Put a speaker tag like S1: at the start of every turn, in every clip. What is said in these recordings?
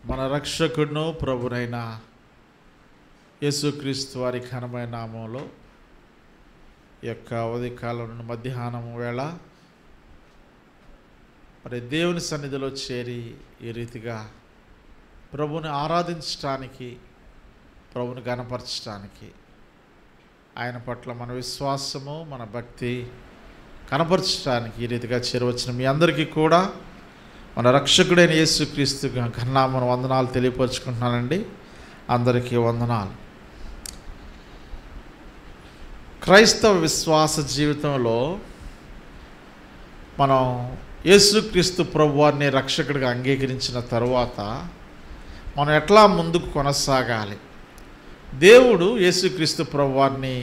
S1: మన రక్షకుడును ప్రభునైన యేసుక్రీస్తు వారి ఘనమైన నామంలో ఈ యొక్క ఉదయకాలం నుండి మధ్యాహ్నం వేళ మరి దేవుని సన్నిధిలో చేరి ఈ రీతిగా ప్రభుని ఆరాధించడానికి, ప్రభుని గణపరచడానికి, ఆయన పట్ల మన విశ్వాసము, మన భక్తి కనపరచడానికి ఈ రీతిగా చేరవచ్చిన మీ అందరికీ కూడా మన రక్షకుడైన యేసుక్రీస్తు ఘననామన వందనాలు తెలియపరుచుకుంటున్నానండి. అందరికీ వందనాలు. క్రైస్తవ విశ్వాస జీవితంలో మనం యేసుక్రీస్తు ప్రభువారిని రక్షకుడిగా అంగీకరించిన తరువాత మనం ఎట్లా ముందుకు కొనసాగాలి? దేవుడు యేసుక్రీస్తు ప్రభువారిని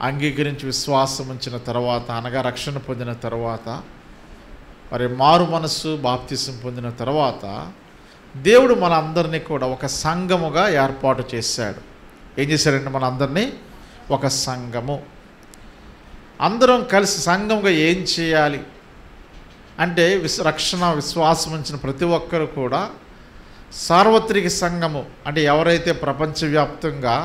S1: అంగీకరించి విశ్వాసం ఉంచిన తర్వాత, అనగా రక్షణ పొందిన తర్వాత, మరి మారు మనస్సు బాప్తిసం పొందిన తర్వాత దేవుడు మన అందరినీ కూడా ఒక సంఘముగా ఏర్పాటు చేశాడు. ఏం చేశాడంటే మన అందరినీ ఒక సంఘము, అందరం కలిసి సంఘముగా ఏం చేయాలి అంటే రక్షణ విశ్వాసం ఉంచిన ప్రతి ఒక్కరు కూడా సార్వత్రిక సంఘము, అంటే ఎవరైతే ప్రపంచవ్యాప్తంగా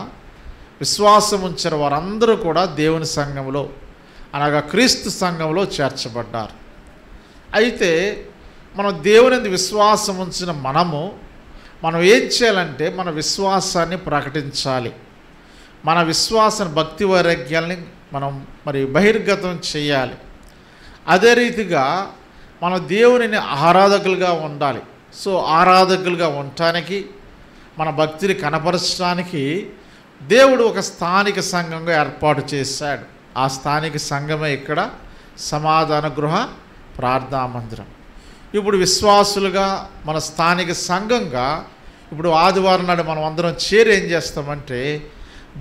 S1: విశ్వాసం ఉంచారో వారందరూ కూడా దేవుని సంఘములో, అనగా క్రీస్తు సంఘంలో చేర్చబడ్డారు. అయితే మనం దేవుని విశ్వాసం ఉంచిన మనం ఏం చేయాలంటే మన విశ్వాసాన్ని ప్రకటించాలి. మన విశ్వాస భక్తి వైరాగ్యాల్ని మనం మరి బహిర్గతం చేయాలి. అదే రీతిగా మన దేవునిని ఆరాధకులుగా ఉండాలి. సో ఆరాధకులుగా ఉండటానికి, మన భక్తిని కనపరచడానికి దేవుడు ఒక స్థానిక సంఘంగా ఏర్పాటు చేశాడు. ఆ స్థానిక సంఘమే ఇక్కడ సమాధాన గృహ ప్రార్థనా మందిరం. ఇప్పుడు విశ్వాసులుగా మన స్థానిక సంఘంగా ఇప్పుడు ఆదివారం నాడు మనం అందరం చేరి ఏం చేస్తామంటే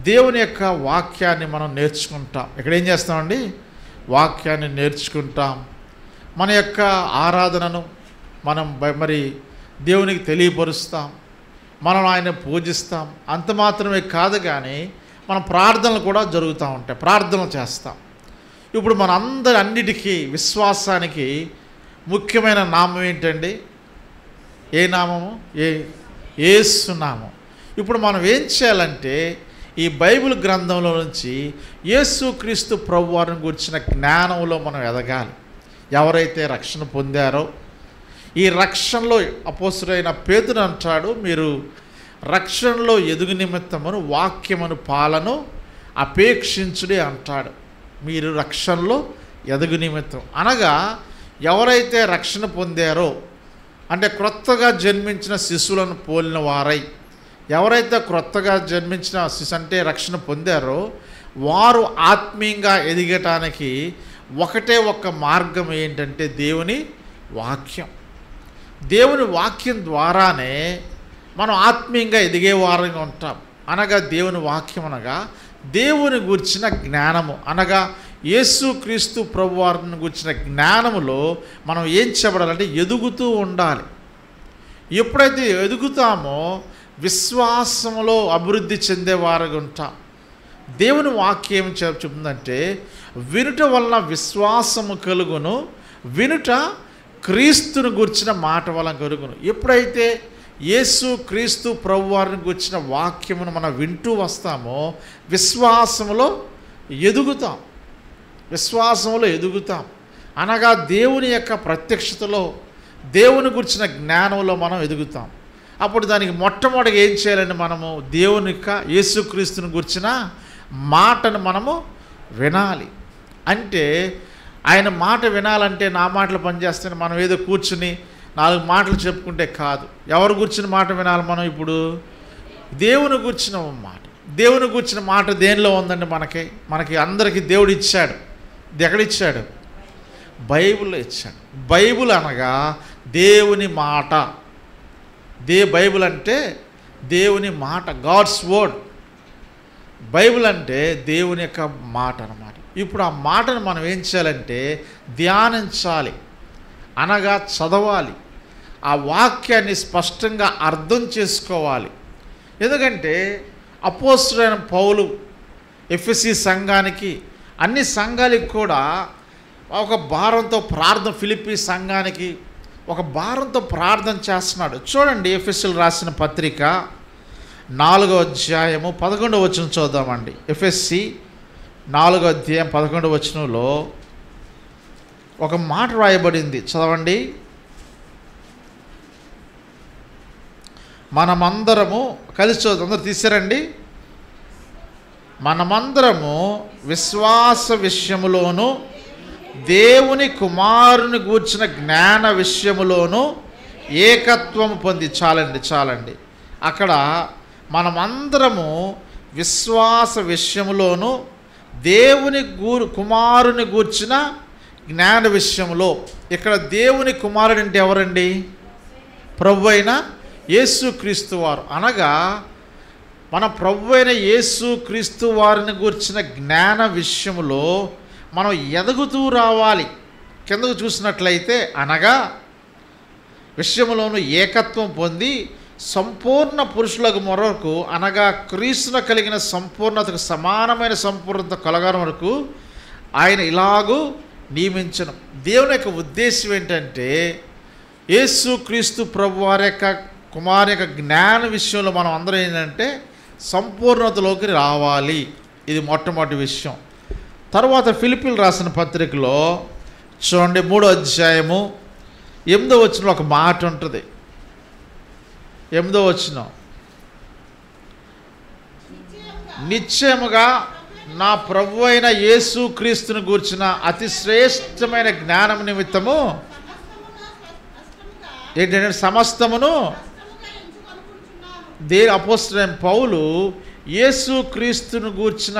S1: దేవుని యొక్క వాక్యాన్ని మనం నేర్చుకుంటాం. ఇక్కడ ఏం చేస్తామండి? వాక్యాన్ని నేర్చుకుంటాం. మన యొక్క ఆరాధనను మనం మరి దేవునికి తెలియపరుస్తాం, మనం ఆయన పూజిస్తాం. అంత మాత్రమే కాదు కానీ మన ప్రార్థనలు కూడా జరుగుతూ ఉంటాయి, ప్రార్థనలు చేస్తాం. ఇప్పుడు మన అన్నిటికీ విశ్వాసానికి ముఖ్యమైన నామం ఏంటండి? ఏ నామము? యేసు నామం. ఇప్పుడు మనం ఏం చేయాలంటే ఈ బైబిల్ గ్రంథంలో నుంచి యేసుక్రీస్తు ప్రభువారిని గురించిన జ్ఞానంలో మనం ఎదగాలి. ఎవరైతే రక్షణ పొందారో, ఈ రక్షణలో అపోస్తుడైన పేతురు అంటాడు, మీరు రక్షణలో ఎదుగు నిమిత్తమును వాక్యమును పాలను అపేక్షించుడే అంటాడు. మీరు రక్షణలో ఎదుగు నిమిత్తం, అనగా ఎవరైతే రక్షణ పొందారో, అంటే క్రొత్తగా జన్మించిన శిశువులను పోలిన వారై, ఎవరైతే క్రొత్తగా జన్మించిన శిశు అంటే రక్షణ పొందారో వారు ఆత్మీయంగా ఎదగటానికి ఒకటే ఒక మార్గం ఏంటంటే దేవుని వాక్యం. దేవుని వాక్యం ద్వారానే మనం ఆత్మీయంగా ఎదిగేవారంగా ఉంటాం. అనగా దేవుని వాక్యం అనగా దేవుని గురించిన జ్ఞానము, అనగా యేసుక్రీస్తు ప్రభువారిని గురించిన జ్ఞానములో మనం ఏం చెప్పడాలంటే ఎదుగుతూ ఉండాలి. ఎప్పుడైతే ఎదుగుతామో విశ్వాసములో అభివృద్ధి చెందేవారుగా ఉంటాం. దేవుని వాక్యం ఏం చెప్తుందంటే వినుట వలన విశ్వాసము కలుగును, వినుట క్రీస్తుని గురించిన మాట వలన కలుగును. ఎప్పుడైతే యేసుక్రీస్తు ప్రభువారిని గురించిన వాక్యమును మనం వింటూ వస్తామో విశ్వాసములో ఎదుగుతాం. విశ్వాసంలో ఎదుగుతాం అనగా దేవుని యొక్క ప్రత్యక్షతలో, దేవుని గురించిన జ్ఞానంలో మనం ఎదుగుతాం. అప్పుడు దానికి మొట్టమొదటిగా ఏం చేయాలండి? మనము దేవుని యొక్క యేసుక్రీస్తుని గురించిన మాటను మనము వినాలి. అంటే ఆయన మాట వినాలంటే నా మాటలు పనిచేస్తాయని మనం ఏదో కూర్చుని 4 మాటలు చెప్పుకుంటే కాదు. ఎవరు గురించిన మాట వినాలి మనం? ఇప్పుడు దేవుని గురించిన మాట. దేవుని గురించిన మాట దేనిలో ఉందండి? మనకి అందరికీ దేవుడు ఇచ్చాడు. ఎక్కడిచ్చాడు? బైబిల్లో ఇచ్చాడు. బైబిల్ అనగా దేవుని మాట. బైబిల్ అంటే దేవుని మాట, గాడ్స్ వర్డ్. బైబిల్ అంటే దేవుని యొక్క మాట అన్నమాట. ఇప్పుడు ఆ మాటను మనం ఏం చేయాలంటే ధ్యానించాలి, అనగా చదవాలి. ఆ వాక్యాన్ని స్పష్టంగా అర్థం చేసుకోవాలి. ఎందుకంటే అపోస్తలుడైన పౌలు ఎఫెసీ సంఘానికి, అన్ని సంఘాలకు కూడా ఒక భారంతో ప్రార్థన, ఫిలిప్పీ సంఘానికి ఒక భారంతో ప్రార్థన చేస్తున్నాడు. చూడండి, ఎఫెసీయులకు రాసిన పత్రిక 4వ అధ్యాయము 11వ వచనం చూద్దామండి. ఎఫెసీ 4వ అధ్యాయం 11వ వచనంలో ఒక మాట రాయబడింది, చదవండి. మనమందరము కలిసి చూద్దాం, అందరూ తీసారండి. మనమందరము విశ్వాస విషయములోను దేవుని కుమారుని గూర్చిన జ్ఞాన విషయములోను ఏకత్వము పొంది. చాలండి. అక్కడ మనమందరము విశ్వాస విషయములోను దేవుని కుమారుని గూర్చిన జ్ఞాన విషయంలో. ఇక్కడ దేవుని కుమారుడు అంటే ఎవరండి? ప్రభు అయిన యేసుక్రీస్తు వారు. అనగా మన ప్రభు అయిన యేసుక్రీస్తు వారిని గూర్చిన జ్ఞాన విషయంలో మనం ఎదుగుతూ రావాలి. కిందకు చూసినట్లయితే, అనగా విషయంలోనూ ఏకత్వం పొంది సంపూర్ణ పురుషులకు మొరకు, అనగా క్రీస్తును కలిగిన సంపూర్ణతకు సమానమైన సంపూర్ణత కలగడం వరకు ఆయన ఇలాగూ నియమించను. దేవుని యొక్క ఉద్దేశం ఏంటంటే, యేసుక్రీస్తు ప్రభు వారి యొక్క కుమారు యొక్క జ్ఞాన విషయంలో మనం అందరం ఏంటంటే సంపూర్ణతలోకి రావాలి. ఇది మొట్టమొదటి విషయం. తర్వాత ఫిలిప్పీయులకు రాసిన పత్రికలో చూడండి, 3వ అధ్యాయము 8వ వచనంలో ఒక మాట ఉంటుంది. 8వ వచనం, నిశ్చయముగా నా ప్రభు అయిన యేసుక్రీస్తుని గూర్చిన అతి శ్రేష్టమైన జ్ఞానం నిమిత్తము ఏంటంటే సమస్తమును అపోస్తలుడైన పౌలు యేసుక్రీస్తును గూర్చిన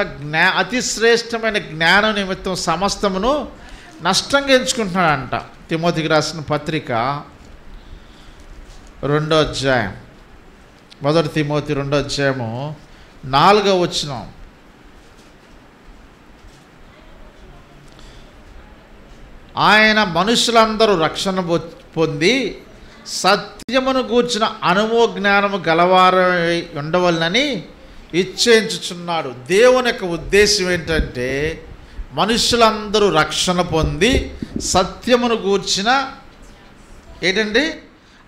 S1: అతి శ్రేష్టమైన జ్ఞానం నిమిత్తం సమస్తమును నష్టంగా ఎంచుకుంటున్నాడంట. తిమోతికి రాసిన పత్రిక 2వ అధ్యాయం, 1 తిమోతి 2వ అధ్యాయము 4వ వచనం, ఆయన మనుషులందరూ రక్షణ పొంది సత్యమును గూర్చిన అనుభవ జ్ఞానము గలవారై ఉండవలనని ఇచ్చేయించుచున్నాడు. దేవుని యొక్క ఉద్దేశం ఏంటంటే, మనుషులందరూ రక్షణ పొంది సత్యమును గూర్చిన ఏంటండి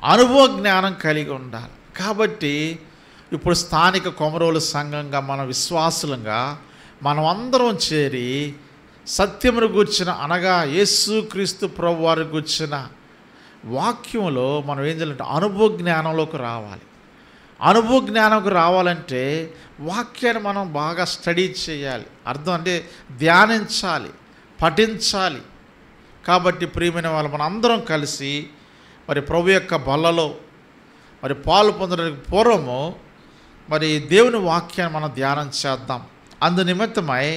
S1: అనుభవ జ్ఞానం కలిగి ఉండాలి. కాబట్టి ఇప్పుడు స్థానిక కొమరోలు సంఘంగా మన విశ్వాసులంగా మనం అందరం చేరి సత్యమును గూర్చిన, అనగా యేసుక్రీస్తు ప్రభు వారి గూర్చిన వాక్యంలో మనం ఏం చేయాలంటే అనుభవ జ్ఞానంలోకి రావాలి. అనుభవ జ్ఞానంకి రావాలంటే వాక్యాన్ని మనం బాగా స్టడీ చేయాలి. అర్థం అంటే ధ్యానించాలి, పఠించాలి. కాబట్టి ప్రియమైన వాళ్ళు మన అందరం కలిసి మరి ప్రభు యొక్క బల్లలో మరి పాలు పొందడానికి పూర్వము మరి దేవుని వాక్యాన్ని మనం ధ్యానం చేద్దాం. అందు నిమిత్తమై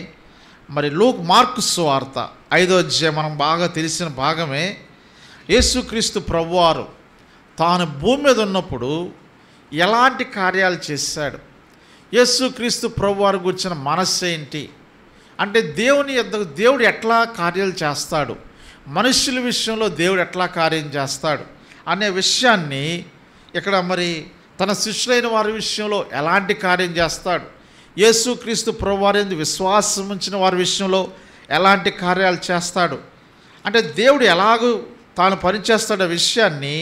S1: మరి మార్కు సువార్త 5వ అధ్యాయం మనం బాగా తెలిసిన భాగమే. యేసుక్రీస్తు ప్రభువారు తాను భూమి మీద ఉన్నప్పుడు ఎలాంటి కార్యాలు చేశాడు, యేసుక్రీస్తు ప్రభువారు గురించిన మనస్సు ఏంటి అంటే, దేవుడు ఎట్లా కార్యాలు చేస్తాడు, మనుషుల విషయంలో దేవుడు ఎట్లా కార్యం చేస్తాడు అనే విషయాన్ని ఇక్కడ మరి తన శిష్యులైన వారి విషయంలో ఎలాంటి కార్యం చేస్తాడు, యేసుక్రీస్తు ప్రభువారి యందు విశ్వాసం ఉంచిన వారి విషయంలో ఎలాంటి కార్యాలు చేస్తాడు అంటే, దేవుడు ఎలాగూ తాను పనిచేస్తున్న విషయాన్ని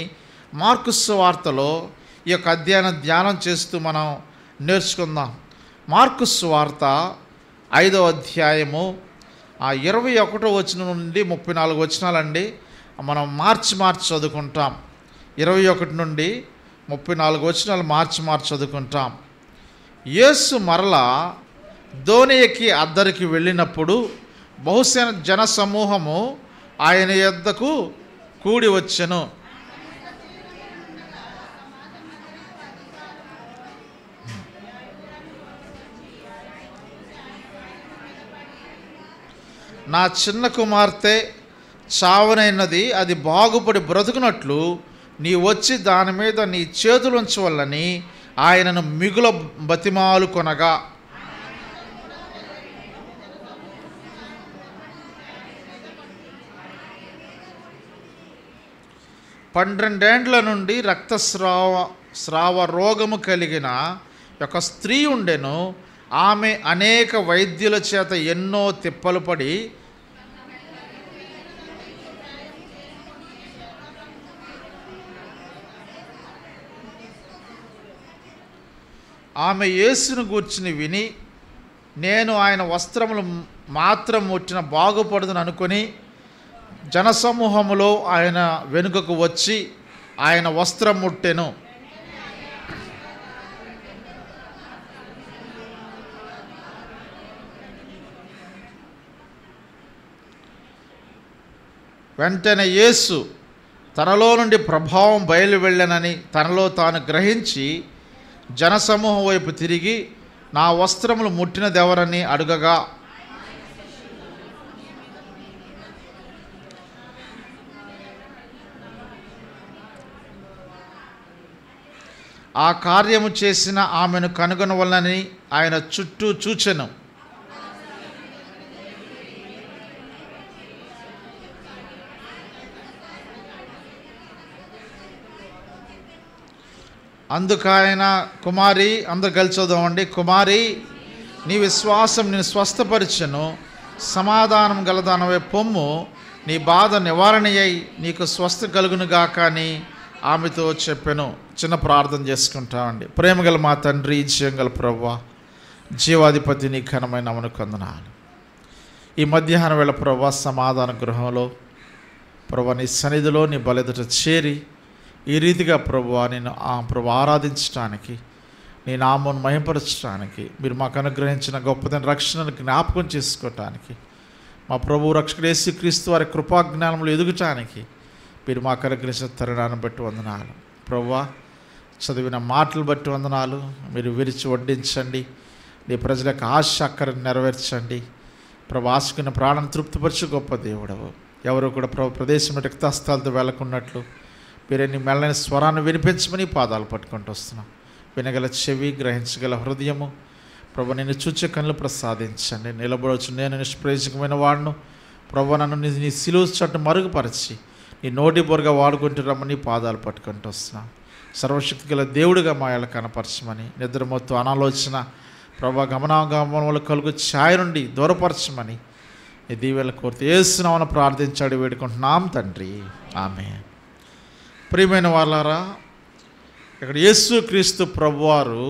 S1: మార్కు సువార్తలో ఈ యొక్క ధ్యానం చేస్తూ మనం నేర్చుకుందాం. మార్కు సువార్త 5వ అధ్యాయము 21వ వచనం నుండి 34 వచనాలండి మనం మార్చి చదువుకుంటాం. 21 నుండి 34 వచనాలు మార్చి చదువుకుంటాం. యేసు మరలా దోణి ఎక్కి అద్దరికి వెళ్ళినప్పుడు బహుశా జన సమూహము ఆయన యొద్దకు కూడి వచ్చెను. నా చిన్న కుమార్తె చావనైనది, అది బాగుపడి బ్రతుకున్నట్లు నీ వచ్చి దాని మీద నీ చేతులు ఉంచవల్లని ఆయనను మిగుల బతిమాలు కొనగా, పన్నెండేండ్ల నుండి రక్తస్రావ రోగము కలిగిన ఒక స్త్రీ ఉండెను. ఆమె అనేక వైద్యుల చేత ఎన్నో తిప్పలు పడి ఆమె యేసును గూర్చిని విని, నేను ఆయన వస్త్రములు మాత్రం ముట్టిన బాగుపడదని అనుకొని జనసమూహములో ఆయన వెనుకకు వచ్చి ఆయన వస్త్రం ముట్టెను. వెంటనే యేసు తనలో నుండి ప్రభావం బయలు వెళ్ళనని తనలో తాను గ్రహించి జనసమూహం వైపు తిరిగి, నా వస్త్రములు ముట్టినదెవరని అడుగగా, ఆ కార్యము చేసిన ఆమెను కనుగొనవలనని ఆయన చుట్టూ చూచెను. అందుకు ఆయన, కుమారి, అందరు కలిసి చదువుదామండి. కుమారి, నీ విశ్వాసం నేను స్వస్థపరిచెను, సమాధానం గలదానవే పొమ్ము, నీ బాధ నివారణ అయి నీకు స్వస్థ కలుగునుగాక అని ఆమెతో చెప్పెను. చిన్న ప్రార్థన చేసుకుంటామండి. ప్రేమగల మా తండ్రి, జీవంగల ప్రభువా, జీవాధిపతి, నీ ఘనమైన నామమునకు వందనాలు. ఈ మధ్యాహ్నం వేళ ప్రభువా, సమాధాన గృహంలో ప్రభువా నీ సన్నిధిలో నీ బలెదుట చేరి ఈ రీతిగా ప్రభువా నేను ఆరాధించడానికి, నీ నామమును మహిమపరచడానికి, మీరు మాకు అనుగ్రహించిన గొప్పదైన రక్షణను జ్ఞాపకం చేసుకోవటానికి, మా ప్రభు రక్షకుడు యేసుక్రీస్తు వారి కృపాజ్ఞానంలో ఎదుగటానికి మీరు మాకు అనుగ్రహించిన తరుణాన్ని బట్టి వందనాలు. ప్రభువా, చదివిన మాటలు బట్టి వందనాలు. మీరు విరిచి వడ్డించండి, నీ ప్రజలకు ఆశ అక్కరని నెరవేర్చండి. ప్రభు, ఆశకున్న ప్రాణం తృప్తిపరచు గొప్ప దేవుడవు. ఎవరు కూడా ప్రభు ప్రదేశం రిక్తస్థాలతో వెళ్ళకున్నట్లు మీరే నీ మెల్లని స్వరాన్ని వినిపించమని పాదాలు పట్టుకుంటూ వస్తున్నాం. వినగల చెవి, గ్రహించగల హృదయము ప్రభు నిన్ను చూచే కళ్ళు ప్రసాదించండి. నిలబడవచ్చు నేను నిష్ప్రయోజకమైన వాడును ప్రభు, నన్ను నీ సిలువ చట్టు మరుగుపరిచి నీ నోటి బొరగా వాడుకుంటున్నామని పాదాలు పట్టుకుంటూ వస్తున్నాం. సర్వశక్తి గల దేవుడిగా మా ఇలా కనపరచమని, నిద్రమొత్తు అనాలోచన ప్రభు గమనాగమనములు కలుగు ఛాయ నుండి దూరపరచమని ఈ దీవెల కోరితే యేసునామమున ప్రార్థించాడు వేడుకుంటున్నాం తండ్రి, ఆమేన్. ప్రియమైన వాళ్ళారా, ఇక్కడ యేసుక్రీస్తు ప్రభువారు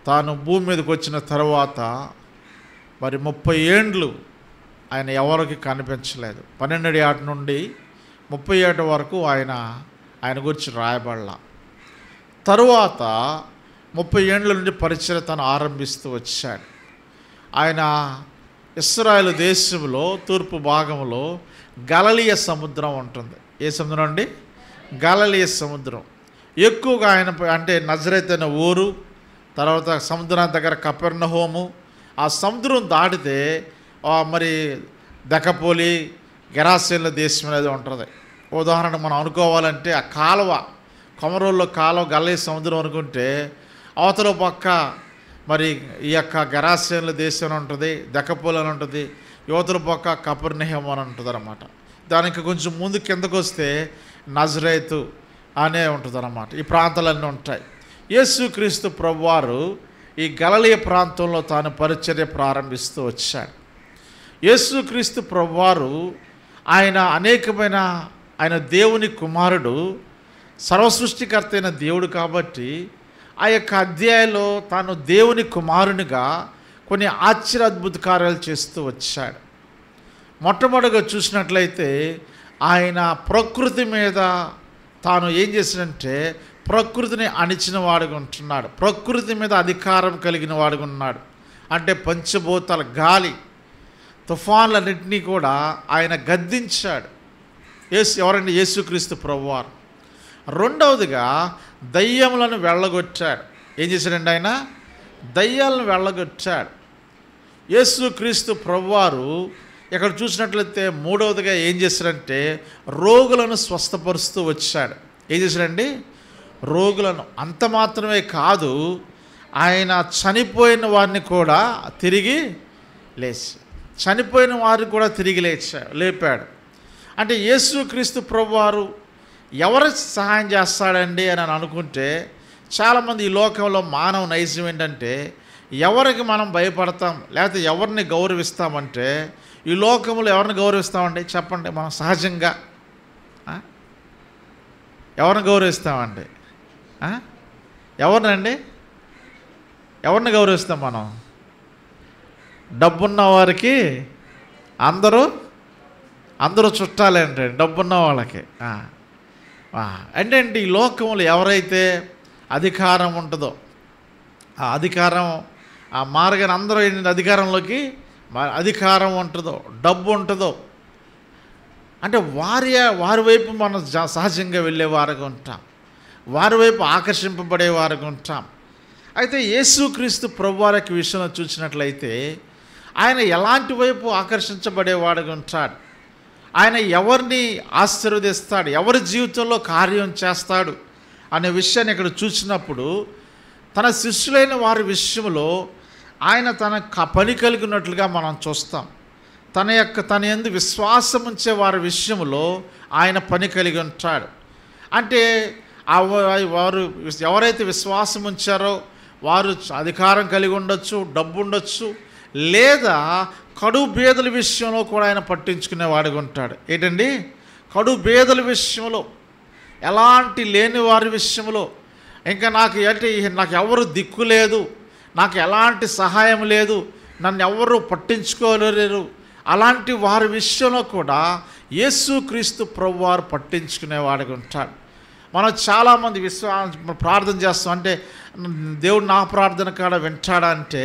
S1: తాను భూమి మీదకి వచ్చిన తర్వాత మరి 30 ఏండ్లు ఆయన ఎవరికి కనిపించలేదు. 12 ఏట నుండి 30 ఏట వరకు ఆయన గురించి రాయబడలా. తరువాత 30 ఏండ్ల నుండి పరిచర్య తను ఆరంభిస్తూ వచ్చాడు. ఆయన ఇశ్రాయేలు దేశంలో తూర్పు భాగంలో గలిలయ సముద్రం ఉంటుంది. ఏ సముద్రం అండి? గలిలయ సముద్రం. ఎక్కువగా ఆయన అంటే నజరేతు అనే ఊరు, తర్వాత సముద్రం దగ్గర కపెర్నహూము, ఆ సముద్రం దాటితే మరి దెకపోలి, గెరాసేన్ల దేశం అనేది ఉంటుంది. ఉదాహరణ మనం అనుకోవాలంటే ఆ కాలువ, కొమరోల్లో కాలువ గలిలయ సముద్రం అనుకుంటే అవతల పక్క మరి ఈ యొక్క గెరాసేన్ల దేశం అని ఉంటుంది, దెకపోలి అని ఉంటుంది, యువతల పక్క కపెర్నహూము అని ఉంటుంది అన్నమాట. దానికి కొంచెం ముందు కిందకు వస్తే నజరేతు అనే ఉంటుంది అన్నమాట. ఈ ప్రాంతాలన్నీ ఉంటాయి. యేసుక్రీస్తు ప్రభువారు ఈ గలిలయ ప్రాంతంలో తాను పరిచర్య ప్రారంభిస్తూ వచ్చాడు. యేసుక్రీస్తు ప్రభువారు ఆయన దేవుని కుమారుడు, సర్వసృష్టికర్త అయిన దేవుడు కాబట్టి ఆ యొక్క అధ్యాయంలో తాను దేవుని కుమారునిగా కొన్ని ఆశ్చర్య అద్భుత కార్యాలు చేస్తూ వచ్చాడు. మొట్టమొదటిగా చూసినట్లయితే ఆయన ప్రకృతి మీద తాను ఏం చేసినంటే ప్రకృతిని అణిచిన వాడుగా ఉంటున్నాడు. ప్రకృతి మీద అధికారం కలిగిన వాడుగా ఉన్నాడు. అంటే పంచభూతాల గాలి, తుఫాన్లన్నింటినీ కూడా ఆయన గద్దించాడు. ఎవరండి? యేసుక్రీస్తు ప్రభువారు. రెండవదిగా దయ్యములను వెళ్ళగొట్టాడు. ఏం చేశాడండి? ఆయన దయ్యాలను వెళ్ళగొట్టాడు. యేసుక్రీస్తు ప్రభువారు ఇక్కడ చూసినట్లయితే మూడవదిగా ఏం చేశాడంటే రోగులను స్వస్థపరుస్తూ వచ్చాడు. ఏం చేశాడండి? రోగులను. అంత మాత్రమే కాదు, ఆయన చనిపోయిన వారిని కూడా తిరిగి లేపాడు. అంటే యేసుక్రీస్తు ప్రభువారు ఎవరికి సహాయం చేస్తాడండి అని అనుకుంటే, చాలామంది ఈ లోకంలో మానవ నైజం ఏంటంటే ఎవరికి మనం భయపడతాం లేకపోతే ఎవరిని గౌరవిస్తామంటే, ఈ లోకంలో ఎవరిని గౌరవిస్తామండి చెప్పండి? మనం సహజంగా ఎవరిని గౌరవిస్తామండి? ఎవరినండి? ఎవరిని గౌరవిస్తాం మనం? డబ్బున్న వారికి అందరూ చుట్టాలే అంటే డబ్బున్న వాళ్ళకి. అంటే ఈ లోకంలో ఎవరైతే అధికారం ఉంటుందో, ఆ అధికారం ఆ మార్గాన్ని అందరూ అధికారంలోకి అధికారం ఉంటుందో, డబ్బు ఉంటుందో, అంటే వారి వైపు మనం సహజంగా వెళ్ళేవారుగా ఉంటాం, వారి వైపు ఆకర్షింపబడేవారుగా ఉంటాం. అయితే యేసుక్రీస్తు ప్రభువారికి విషయంలో చూసినట్లయితే ఆయన ఎలాంటి వైపు ఆకర్షించబడేవాడుగా ఉంటాడు, ఆయన ఎవరిని ఆశీర్వదిస్తాడు, ఎవరి జీవితంలో కార్యం చేస్తాడు అనే విషయాన్ని ఇక్కడ చూసినప్పుడు తన శిష్యులైన వారి విషయంలో ఆయన తన పని కలిగినట్లుగా మనం చూస్తాం. తన యందు విశ్వాసం ఉంచే వారి విషయంలో ఆయన పని కలిగి ఉంటాడు. అంటే వారు ఎవరైతే విశ్వాసం ఉంచారో వారు అధికారం కలిగి ఉండొచ్చు, డబ్బు ఉండొచ్చు, లేదా కడు బేదల విషయంలో కూడా ఆయన పట్టించుకునేవాడిగా ఉంటాడు. ఏంటండి? కడు బేదల విషయంలో, ఎలాంటి లేని వారి విషయంలో, ఇంకా నాకు ఎవరు దిక్కు లేదు, నాకు ఎలాంటి సహాయం లేదు, నన్ను ఎవరు పట్టించుకోలేరు, అలాంటి వారి విషయంలో కూడా యేసుక్రీస్తు ప్రభువారు పట్టించుకునేవాడిగా ఉంటాడు. మనం చాలామంది ప్రార్థన చేస్తాం, అంటే దేవుడు నా ప్రార్థన కూడా వింటాడా అంటే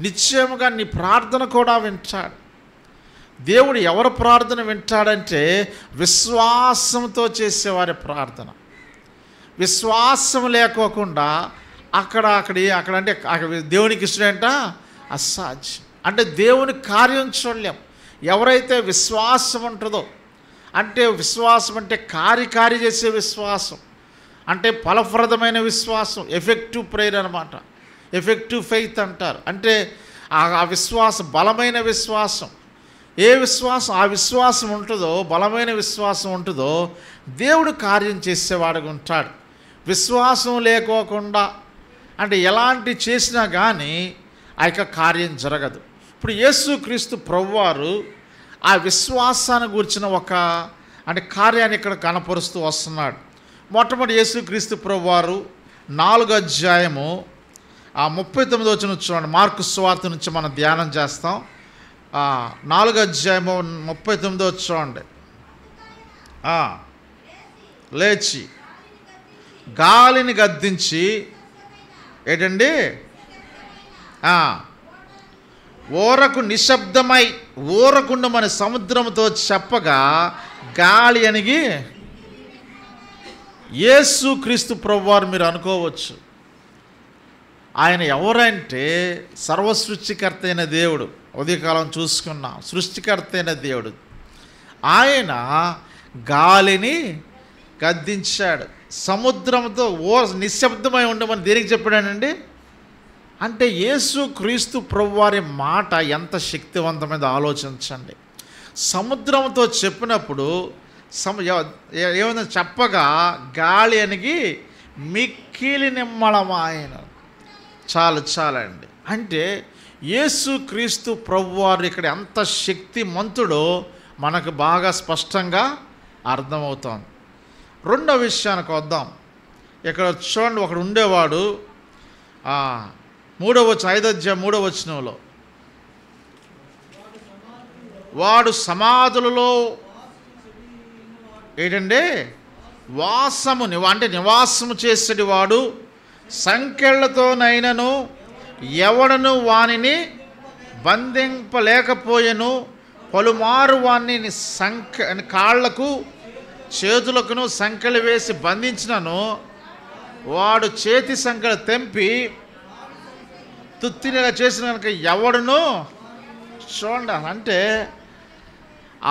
S1: నిశ్చయముగా నీ ప్రార్థన కూడా వింటాడు. దేవుడు ఎవరి ప్రార్థన వింటాడంటే విశ్వాసంతో చేసేవారి ప్రార్థన. విశ్వాసం లేకోకుండా అక్కడ అంటే దేవునికి ఇష్టమేంట అసాధ్యం. అంటే దేవుని కార్యం చూడలేం. ఎవరైతే విశ్వాసం ఉంటుందో, అంటే విశ్వాసం అంటే కార్యకారి చేసే విశ్వాసం, అంటే ఫలప్రదమైన విశ్వాసం, ఎఫెక్టివ్ ప్రేయర్ అనమాట, ఎఫెక్టివ్ ఫెయిత్ అంటారు. అంటే ఆ విశ్వాసం, బలమైన విశ్వాసం, ఏ విశ్వాసం ఆ విశ్వాసం ఉంటుందో, బలమైన విశ్వాసం ఉంటుందో దేవుడు కార్యం చేసేవాడుగా ఉంటాడు. విశ్వాసం లేకోకుండా అంటే ఎలాంటి చేసినా కానీ ఆ యొక్క కార్యం జరగదు. ఇప్పుడు యేసుక్రీస్తు ప్రభువారు ఆ విశ్వాసాన్ని గురించిన అంటే కార్యాన్ని ఇక్కడ కనపరుస్తూ వస్తున్నాడు. మొట్టమొదటి యేసుక్రీస్తు ప్రభువారు 4వ అధ్యాయము 39వ వచనం చూడండి. మార్కు సువార్త నుంచి మనం ధ్యానం చేస్తాం. 4వ అధ్యాయము 39వ చూడండి. లేచి గాలిని గద్దించి ఏంటండి ఓరకు నిశ్శబ్దమై ఊరకుండమని సముద్రంతో చెప్పగా గాలి అణిగి. యేసుక్రీస్తు ప్రభువారు మీరు అనుకోవచ్చు, ఆయన ఎవరంటే సర్వసృష్టికర్త అయిన దేవుడు. ఉదయకాలం చూసుకున్నాం, సృష్టికర్త అయిన దేవుడు. ఆయన గాలిని గద్దించాడు, సముద్రంతో నిశ్శబ్దమై ఉండమని దేనికి చెప్పాడానండి? అంటే యేసుక్రీస్తు ప్రభువారి మాట ఎంత శక్తివంతమైనదో ఆలోచించండి. సముద్రంతో చెప్పినప్పుడు ఏమైనా చెప్పగా గాలి అణిగి మిక్కిలి నిమ్మళమాయన. చాలండి. అంటే యేసుక్రీస్తు ప్రభువారు ఇక్కడ ఎంత శక్తిమంతుడో మనకు బాగా స్పష్టంగా అర్థమవుతోంది. రెండో విషయానికి వద్దాం. ఇక్కడ చూడండి, ఒకడు ఉండేవాడు 5వ అధ్యాయం 3వ వచనంలో, వాడు సమాధులలో ఏంటంటే అంటే నివాసము చేసేటి వాడు, సంకెళ్లతోనైనను ఎవడను వానిని బంధింపలేకపోయెను, పలుమారు వాణ్ణి కాళ్లకు చేతులకును సంకెళ్ళు వేసి బంధించినను వాడు చేతి సంకెళ్ళు తెంపి తుత్తినిగా చేసిన కనుక ఎవడును చూడండి. అంటే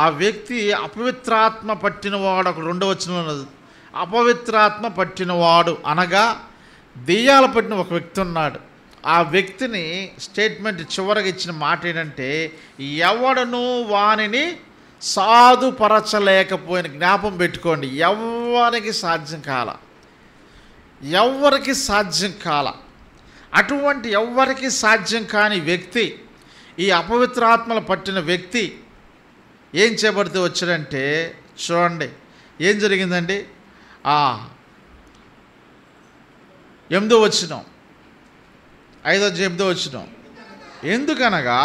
S1: ఆ వ్యక్తి అపవిత్రాత్మ పట్టినవాడు. అక్కడ 2వ వచనంలో అపవిత్రాత్మ పట్టినవాడు అనగా దెయ్యాలు పట్టిన ఒక వ్యక్తి ఉన్నాడు. ఆ వ్యక్తిని స్టేట్మెంట్ చివరికి ఇచ్చిన మాట ఏంటంటే ఎవడను వానిని సాధుపరచలేకపోయిన. జ్ఞాపం పెట్టుకోండి, ఎవరికి సాధ్యం కాల. అటువంటి ఎవ్వరికి సాధ్యం కాని వ్యక్తి, ఈ అపవిత్రాత్మలు పట్టిన వ్యక్తి ఏం చేయబడితే వచ్చాడంటే చూడండి ఏం జరిగిందండి. 8వ వచనం 5:8 ఎందుకనగా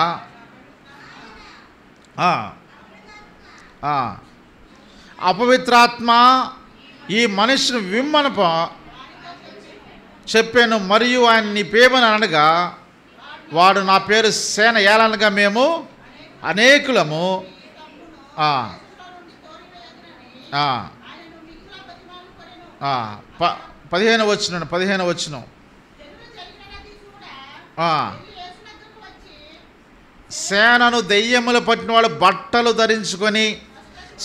S1: అపవిత్రాత్మ ఈ మనిషిని విమ్మనప చెప్పాను, మరియు ఆయన నీ పేమని అనగా వాడు నా పేరు సేన ఏలనగా మేము అనేకులము 15 సేనను దెయ్యములు పట్టిన వాడు బట్టలు ధరించుకొని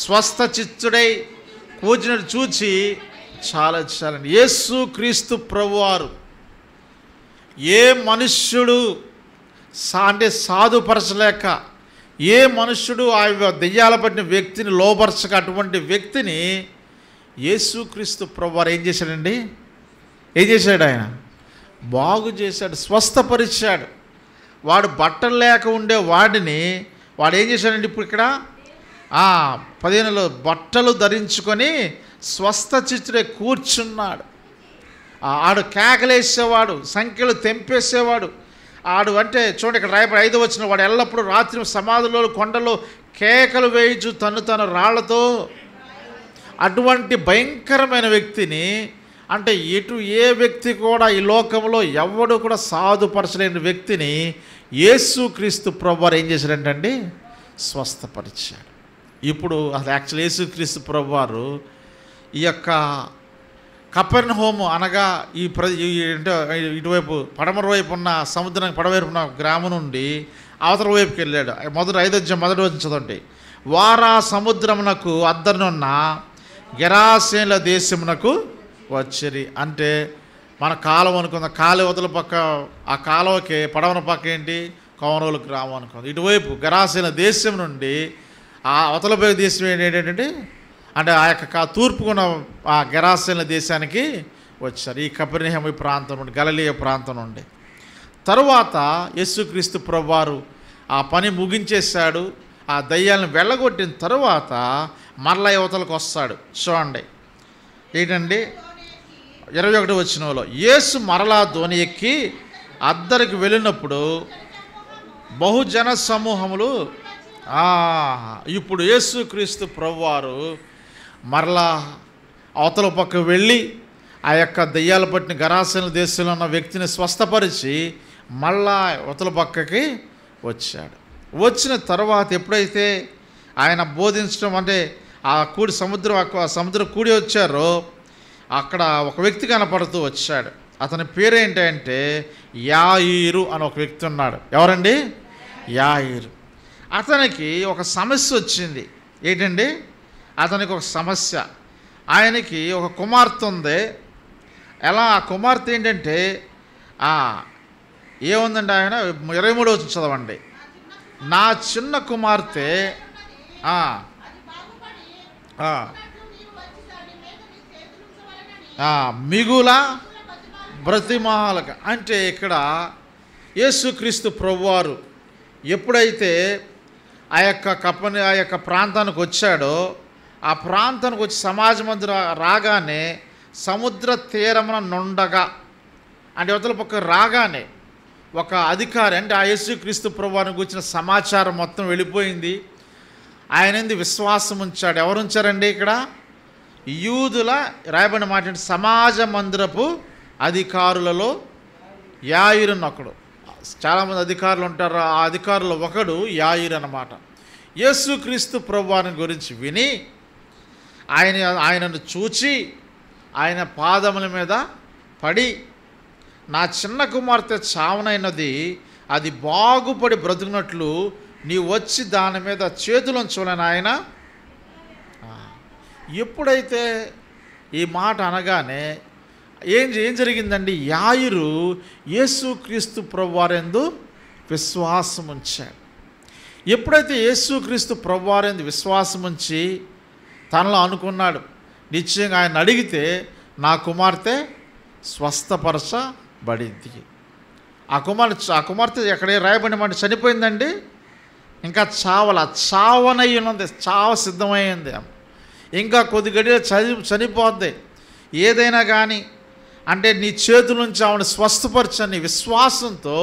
S1: స్వస్థ చిత్తుడై కూర్చున్నట్టు చూచి చాలండి. యేసు క్రీస్తు ప్రభువారు ఏ మనుష్యుడు అంటే సాధుపరచలేక, ఏ మనుష్యుడు ఆ దెయ్యాల పట్టిన వ్యక్తిని లోపరచక, అటువంటి వ్యక్తిని యేసుక్రీస్తు ప్రభువారు ఏం చేశాడండి? ఏం చేశాడు? ఆయన బాగు చేశాడు, స్వస్థపరిచాడు. వాడు బట్టలు లేక ఉండే వాడిని వాడు ఏం చేశాడండి? ఇప్పుడు ఇక్కడ 15లో బట్టలు ధరించుకొని స్వస్థ చిత్తుడే కూర్చున్నాడు. ఆడు కేకలేసేవాడు, సంఖ్యలు తెంపేసేవాడు. ఆడు అంటే చూడండి, ఇక్కడ రాయబడి 5 వాడు ఎల్లప్పుడూ రాత్రి సమాధుల్లో కొండలో కేకలు వేయించు తను రాళ్లతో. అటువంటి భయంకరమైన వ్యక్తిని, అంటే ఏ వ్యక్తి కూడా ఈ లోకంలో ఎవడు కూడా సాధుపరచలేని వ్యక్తిని యేసుక్రీస్తు ప్రభువారు ఏం చేశారంటండి? స్వస్థపరిచాడు. ఇప్పుడు అసలు యాక్చువల్ యేసుక్రీస్తు ప్రభువారు ఈ యొక్క కపెర్నహూము అనగా ఇటువైపు పడమర వైపు ఉన్న సముద్రానికి పడవైపు ఉన్న గ్రామం నుండి అవతల వైపుకి వెళ్ళాడు. మొదటి 5 చదవండి. వారా సముద్రమునకు అద్దరునున్న గెరాసేనుల దేశమునకు వచ్చిరి. అంటే మన కాలువ అనుకుందాం, కాలువ అవతల పక్క ఆ కాలువకి పడవన పక్క ఏంటి? కౌరవుల గ్రామం అనుకుందాం. ఇటువైపు గెరాసేనుల దేశం నుండి ఆ అవతల దేశం ఏంటంటే అంటే ఆ యొక్క తూర్పుకున్న ఆ గెరాసేనుల దేశానికి వచ్చారు. ఈ కపెర్నహూము ప్రాంతం నుండి, గలిలయ ప్రాంతం నుండి. తరువాత యేసుక్రీస్తు ప్రభువారు ఆ పని ముగించేశాడు. ఆ దయ్యాలను వెళ్ళగొట్టిన తరువాత మరలా యువతలకు వస్తాడు. చూడండి ఏంటండి 21 యేసు మరలా ధోని ఎక్కి అద్దరికి వెళ్ళినప్పుడు బహుజన సమూహములు. ఇప్పుడు యేసుక్రీస్తు ప్రభువారు మరలా అవతల పక్క వెళ్ళి ఆ యొక్క దయ్యాల పట్టిన గెరాసేనుల దేశంలో ఉన్న వ్యక్తిని స్వస్థపరిచి మళ్ళా అవతల పక్కకి వచ్చాడు. వచ్చిన తర్వాత ఎప్పుడైతే ఆయన బోధించడం అంటే ఆ సముద్రం కూడి వచ్చారో అక్కడ ఒక వ్యక్తి కనపడుతూ వచ్చాడు. అతని పేరేంటంటే యాయిరు అని ఒక వ్యక్తి ఉన్నాడు. ఎవరండి? యాయిరు. అతనికి ఒక సమస్య వచ్చింది. ఏంటండి? అతనికి ఒక సమస్య. ఆయనకి ఒక కుమార్తె ఉంది. ఎలా? ఆ కుమార్తె ఏంటంటే ఏముందండి? ఆయన 23 చదవండి. నా చిన్న కుమార్తె మిగుల బ్రతిమాలక. అంటే ఇక్కడ యేసుక్రీస్తు ప్రభువారు ఎప్పుడైతే ఆ యొక్క ప్రాంతానికి వచ్చాడో, ఆ ప్రాంతానికి వచ్చి సమాజ మధ్య రాగానే సముద్ర తీరమున నుండగా అంటే అవతల పక్క రాగానే ఒక అధికారి అంటే ఆ యేసుక్రీస్తు ప్రభువారిని గురించిన సమాచారం మొత్తం వెళ్ళిపోయింది. ఆయనంది విశ్వాసం ఉంచాడు. ఎవరు ఉంచారండి? ఇక్కడ యూదుల రాయబడిన మాట సమాజ మందిరపు అధికారులలో యాయిరు ఒకడు. చాలామంది అధికారులు ఉంటారు. ఆ అధికారులు ఒకడు యాయిరు అన్నమాట. యేసుక్రీస్తు ప్రభువారిని గురించి విని ఆయనను చూచి ఆయన పాదముల మీద పడి, నా చిన్న కుమార్తె చావనైనది, అది బాగుపడి బ్రతుకున్నట్లు నీ వచ్చి దాని మీద చేతులు ఉంచవలని ఆయన. ఎప్పుడైతే ఈ మాట అనగానే ఏం జరిగిందండి? యాయిరు యేసుక్రీస్తు ప్రభువారందు విశ్వాసం ఉంచాడు. ఎప్పుడైతే యేసుక్రీస్తు ప్రభువారందు విశ్వాసం ఉంచి తనలో అనుకున్నాడు, నిశ్చయంగా ఆయన అడిగితే నా కుమార్తె స్వస్థపరచబడింది. ఆ కుమార్తె ఎక్కడే రాయబడిన మాట చనిపోయిందండి. ఇంకా చావనయ్యున్నది, చావ సిద్ధమైంది. ఇంకా కొద్ది గడిలో చనిపోద్ది. ఏదైనా కానీ అంటే నీ చేతుల నుంచి ఆవిడ స్వస్థపరచని విశ్వాసంతో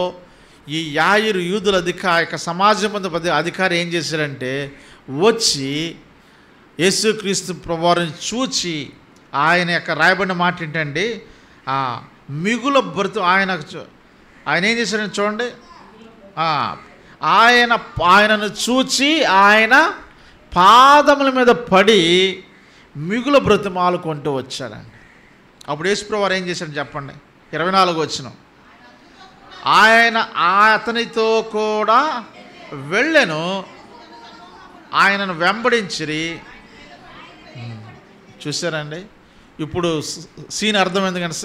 S1: ఈ యాయిరు యూదుల యొక్క సమాజం ముందు అధికారి ఏం చేశారంటే వచ్చి యేసుక్రీస్తు ప్రభువారిని చూచి ఆయన యొక్క రాయబడిన మాట ఏంటండి, మిగుల బ్రతు ఆయన ఏం చేశారని చూడండి, ఆయనను చూచి ఆయన పాదముల మీద పడి మిగుల బ్రతిమాలుకుంటూ వచ్చాడండి. అప్పుడు యేసుప్రభువు వారు ఏం చేశాడు చెప్పండి, 24 వచనం. ఆయన అతనితో కూడా వెళ్ళెను, ఆయనను వెంబడించిరి. చూసారండి, ఇప్పుడు సీన్ అర్థమైంది కానీ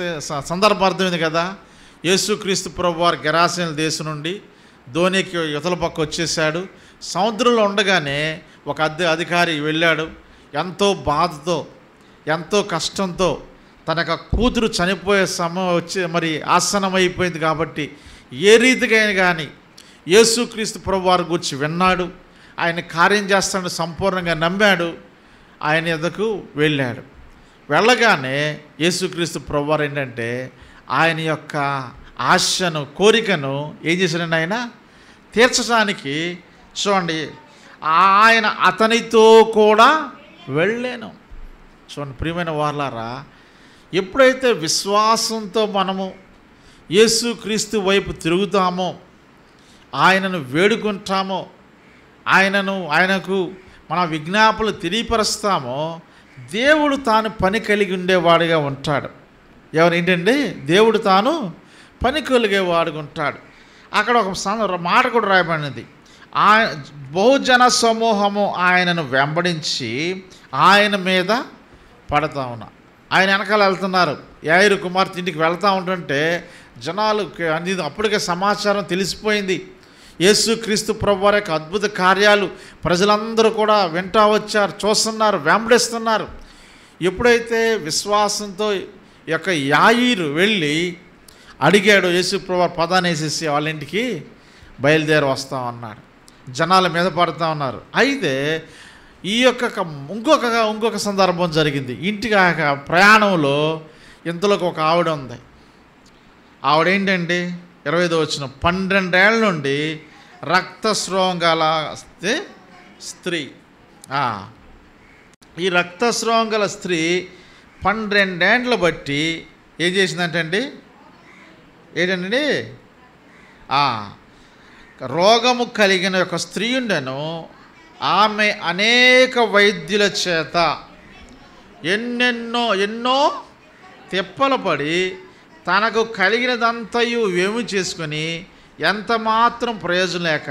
S1: సందర్భం అర్థమైంది కదా. యేసుక్రీస్తు ప్రభువు వారు గెరాసేన దేశం నుండి ధోనికి యువతల పక్క వచ్చేసాడు. సముద్రంలో ఉండగానే ఒక అధికారి వెళ్ళాడు. ఎంతో బాధతో ఎంతో కష్టంతో తన యొక్క కూతురు చనిపోయే సమయం వచ్చి మరి ఆసన్నమైపోయింది కాబట్టి ఏ రీతిగా కానీ యేసుక్రీస్తు ప్రభువు వారి గురించి విన్నాడు. ఆయన కార్యం చేస్తాడని సంపూర్ణంగా నమ్మాడు. ఆయన ఎద్దకు వెళ్ళాడు. వెళ్ళగానే యేసుక్రీస్తు ప్రభువారు ఏంటంటే ఆయన యొక్క ఆశను కోరికను ఏం చేశాడండి, ఆయన తీర్చడానికి చూడండి ఆయన అతనితో కూడా వెళ్ళాను. చూడండి ప్రియమైన వారలారా, ఎప్పుడైతే విశ్వాసంతో మనము యేసుక్రీస్తు వైపు తిరుగుతామో, ఆయనను వేడుకుంటామో, ఆయనకు మన విజ్ఞాపనలు తెలియపరుస్తామో, దేవుడు తాను పని కలిగి ఉండేవాడిగా ఉంటాడు. ఏంటండి, దేవుడు తాను పని కలిగేవాడుగా ఉంటాడు. అక్కడ ఒక మాట కూడా రాయబడినది, బహుజన సమూహము ఆయనను వెంబడించి ఆయన మీద పడతా ఉన్నా. ఆయన వెనకాల వెళ్తున్నారు. యాయిరు కుమార్తె ఇంటికి వెళ్తూ ఉంటుంటే జనాలు అప్పటికే సమాచారం తెలిసిపోయింది. యేసుక్రీస్తు ప్రభువారి యొక్క అద్భుత కార్యాలు ప్రజలందరూ కూడా వింటా వచ్చారు, చూస్తున్నారు, వెంబడిస్తున్నారు. ఎప్పుడైతే విశ్వాసంతో యొక్క యాయిరు వెళ్ళి అడిగాడు, యేసు ప్రభువారు పదాన్ని వేసేసి వాళ్ళ ఇంటికి బయలుదేరి వస్తామన్నాడు. జనాల మీద పడుతూ ఉన్నారు. అయితే ఈ యొక్క ఇంకొక సందర్భం జరిగింది. ఇంటికి ప్రయాణంలో ఇంతలోకి ఒక ఆవిడ ఉంది. ఆవిడేంటండి, 25వ వచనం, 12 ఏళ్ళ నుండి రక్తస్రావం గల స్త్రీ. ఈ రక్తస్రావం గల స్త్రీ 12 ఏళ్ళ బట్టి ఏం చేసిందంటండి, ఏంటండి, రోగము కలిగిన ఒక స్త్రీ ఉండెను. ఆమె అనేక వైద్యుల చేత ఎన్నో తిప్పలు పడి తనకు కలిగినదంతయు వేము చేసుకొని ఎంత మాత్రం ప్రయోజనం లేక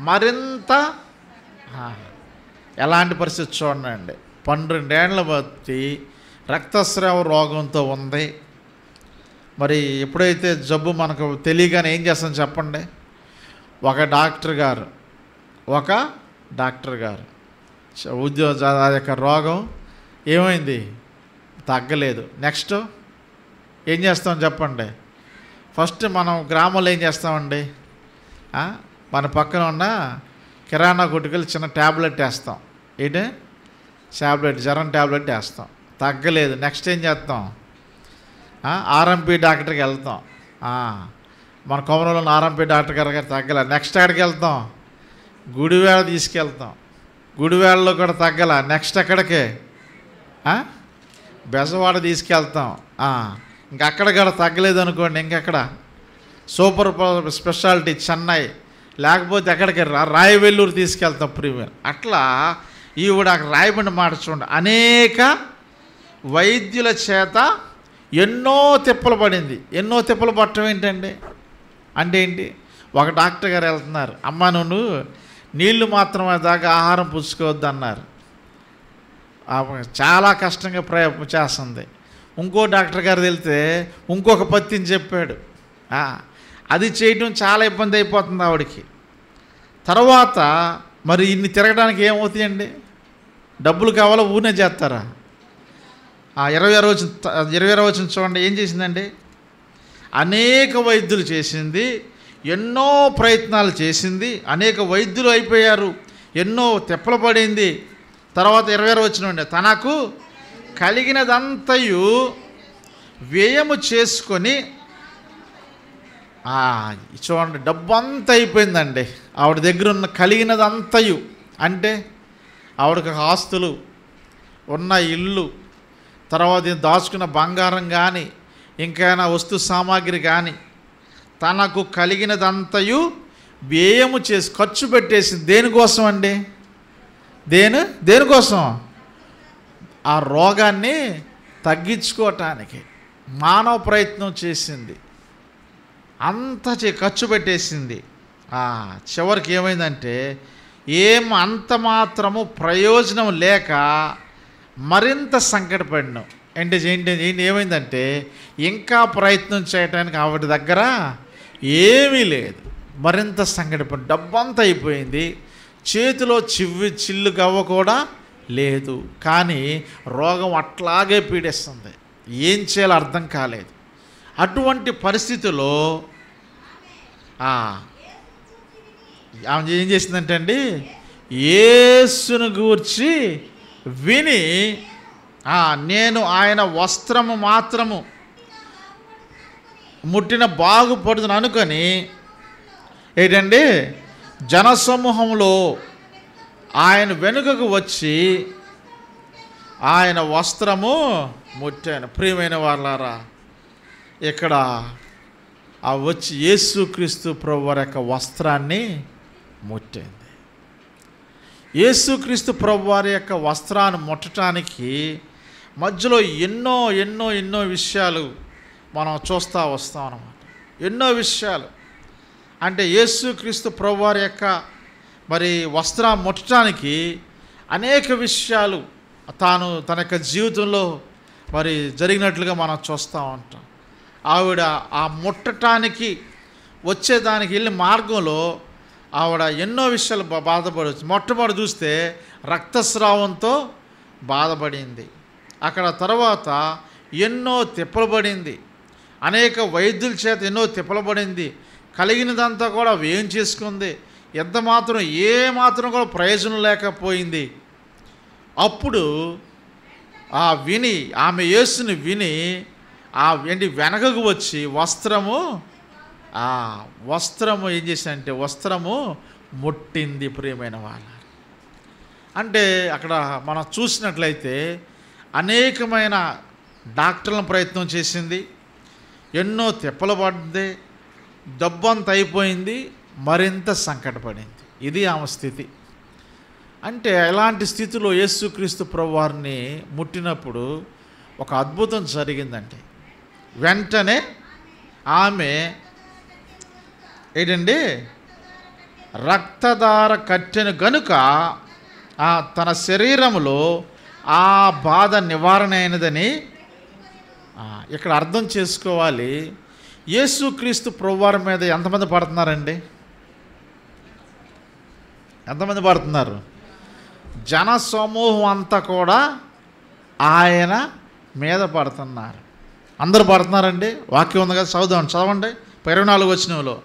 S1: మరింత ఎలాంటి పరిస్థితి చూడండి. 12 ఏళ్ళ బట్టి రక్తస్రావ రోగంతో ఉంది. మరి ఎప్పుడైతే జబ్బు మనకు తెలియగానే ఏం చేస్తాం చెప్పండి, ఒక డాక్టర్ గారు ఆ యొక్క రోగం ఏమైంది, తగ్గలేదు. నెక్స్ట్ ఏం చేస్తాం చెప్పండి, ఫస్ట్ మనం గ్రామంలో ఏం చేస్తామండి, మన పక్కన ఉన్న కిరాణా కొట్టుకెళ్ళి చిన్న ట్యాబ్లెట్ వేస్తాం. ఏంటి జ్వరం ట్యాబ్లెట్ వేస్తాం, తగ్గలేదు. నెక్స్ట్ ఏం చేస్తాం, ఆర్ఎంపీ డాక్టర్కి వెళ్తాం. మన కొమరంలో ఉన్న ఆర్ఎంపీ డాక్టర్ గారు తగ్గలే. నెక్స్ట్ ఎక్కడికి వెళ్తాం, గుడివేళ తీసుకెళ్తాం. గుడివేళలో కూడా తగ్గల. నెక్స్ట్ ఎక్కడికి, బెజవాడ తీసుకెళ్తాం. ఇంకక్కడ కూడా తగ్గలేదు అనుకోండి, ఇంకెక్కడ సూపర్ స్పెషాలిటీ చెన్నై, లేకపోతే ఎక్కడికి రాయవెల్లూరు తీసుకెళ్తాం ప్రీమియర్. అట్లా ఈవిడ రాయబడిన మాట చూడండి, అనేక వైద్యుల చేత ఎన్నో తిప్పలు పడింది. ఎన్నో తిప్పలు పట్టడం ఏంటండి అంటే ఏంటి, ఒక డాక్టర్ గారు వెళ్తున్నారు, అమ్మ నువ్వు నీళ్లు మాత్రమే దాకా ఆహారం పుచ్చుకోవద్దు అన్నారు. చాలా కష్టంగా ప్రయత్నం చేస్తుంది. ఇంకో డాక్టర్ గారు వెళ్తే ఇంకొక పత్తిని చెప్పాడు. అది చేయడం చాలా ఇబ్బంది అయిపోతుంది ఆవిడకి. తర్వాత మరి ఇన్ని తిరగడానికి ఏమవుతాయండి, డబ్బులు కావాలా, ఊనే చేస్తారా? 26వ వచనం చూడండి, ఏం చేసిందండి, అనేక వైద్యులు చేసింది, ఎన్నో ప్రయత్నాలు చేసింది, అనేక వైద్యులు అయిపోయారు, ఎన్నో తిప్పలు పడింది. తర్వాత 26వ వచనం అండి, తనకు కలిగినదంతయు వ్యయము చేసుకొని చూడండి, డబ్బు అంతా అయిపోయిందండి ఆవిడ దగ్గర ఉన్న కలిగినదంతయు. అంటే ఆవిడకి ఆస్తులు, ఉన్న ఇల్లు, తర్వాత దాచుకున్న బంగారం కానీ ఇంకైనా వస్తు సామాగ్రి కానీ తనకు కలిగినదంతయు వ్యయము చేసి ఖర్చు పెట్టేసింది. దేనికోసం అండి? దేనికోసం? ఆ రోగాన్ని తగ్గించుకోవటానికి మానవ ప్రయత్నం చేసింది. అంతా ఖర్చు పెట్టేసింది. చివరికి ఏమైందంటే అంత మాత్రము ప్రయోజనం లేక మరింత సంకటపడినాం. ఏంటి ఏమైందంటే ఇంకా ప్రయత్నం చేయడానికి ఆవిడ దగ్గర ఏమీ లేదు. మరింత సంకటపడి డబ్బంతా అయిపోయింది. చేతిలో చిల్లు గవ్వ కూడా లేదు. కానీ రోగం అట్లాగే పీడిస్తుంది. ఏం చేయాలో అర్థం కాలేదు. అటువంటి పరిస్థితిలో ఆమె ఏం చేసిందంటే అండి, యేసును గూర్చి విని నేను ఆయన వస్త్రము మాత్రము ముట్టిన బాగుపడుతుంది అనుకొని ఏంటండి జనసమూహంలో ఆయన వెనుకకు వచ్చి ఆయన వస్త్రము ముట్టాను. ప్రియమైన వాళ్ళారా, ఇక్కడ వచ్చి యేసుక్రీస్తు ప్రభువారి యొక్క వస్త్రాన్ని ముట్టింది. యేసుక్రీస్తు ప్రభువారి యొక్క వస్త్రాన్ని ముట్టడానికి మధ్యలో ఎన్నో ఎన్నో ఎన్నో విషయాలు మనం చూస్తూ వస్తాం అన్నమాట. ఎన్నో విషయాలు అంటే యేసుక్రీస్తు ప్రభువారి యొక్క మరి వస్త్రాన్ని ముట్టడానికి అనేక విషయాలు తన యొక్క జీవితంలో మరి జరిగినట్లుగా మనం చూస్తూ ఉంటాం. ఆవిడ ఆ ముట్టడానికి వచ్చేదానికి వెళ్ళే మార్గంలో ఆవిడ ఎన్నో విషయాలు బాధపడవచ్చు. మొట్టమొదటి చూస్తే రక్తస్రావంతో బాధపడింది. అక్కడ తర్వాత ఎన్నో తిప్పలు పడింది. అనేక వైద్యుల చేత ఎన్నో తిప్పలు పడింది. కలిగినదంతా కూడా వ్యయం చేసుకుంది. ఎంత మాత్రం ఏ మాత్రం కూడా ప్రయోజనం లేకపోయింది. అప్పుడు ఆమె యేసుని విని వెనకకు వచ్చి వస్త్రము ఏం చేసిందంటే వస్త్రము ముట్టింది. ప్రియమైన వాళ్ళ అంటే అక్కడ మనం చూసినట్లయితే అనేకమైన డాక్టర్ల ప్రయత్నం చేసింది. ఎన్నో తిప్పలు పడింది. డబ్బంత అయిపోయింది. మరింత సంకటపడింది. ఇది ఆమె స్థితి. అంటే ఎలాంటి స్థితిలో యేసుక్రీస్తు ప్రభువారిని ముట్టినప్పుడు ఒక అద్భుతం జరిగిందంటే వెంటనే ఆమె ఏంటండి రక్తధార కట్టెను గనుక తన శరీరములో ఆ బాధ నివారణ అయినదని ఇక్కడ అర్థం చేసుకోవాలి. యేసుక్రీస్తు ప్రభువారి మీద ఎంతమంది పడుతున్నారండి? ఎంతమంది పడుతున్నారు? జన సమూహం అంతా కూడా ఆయన మీద పడుతున్నారు. అందరూ పడుతున్నారండి. వాక్యం ఉంది కదా, చదవండి 24వ వచనంలో.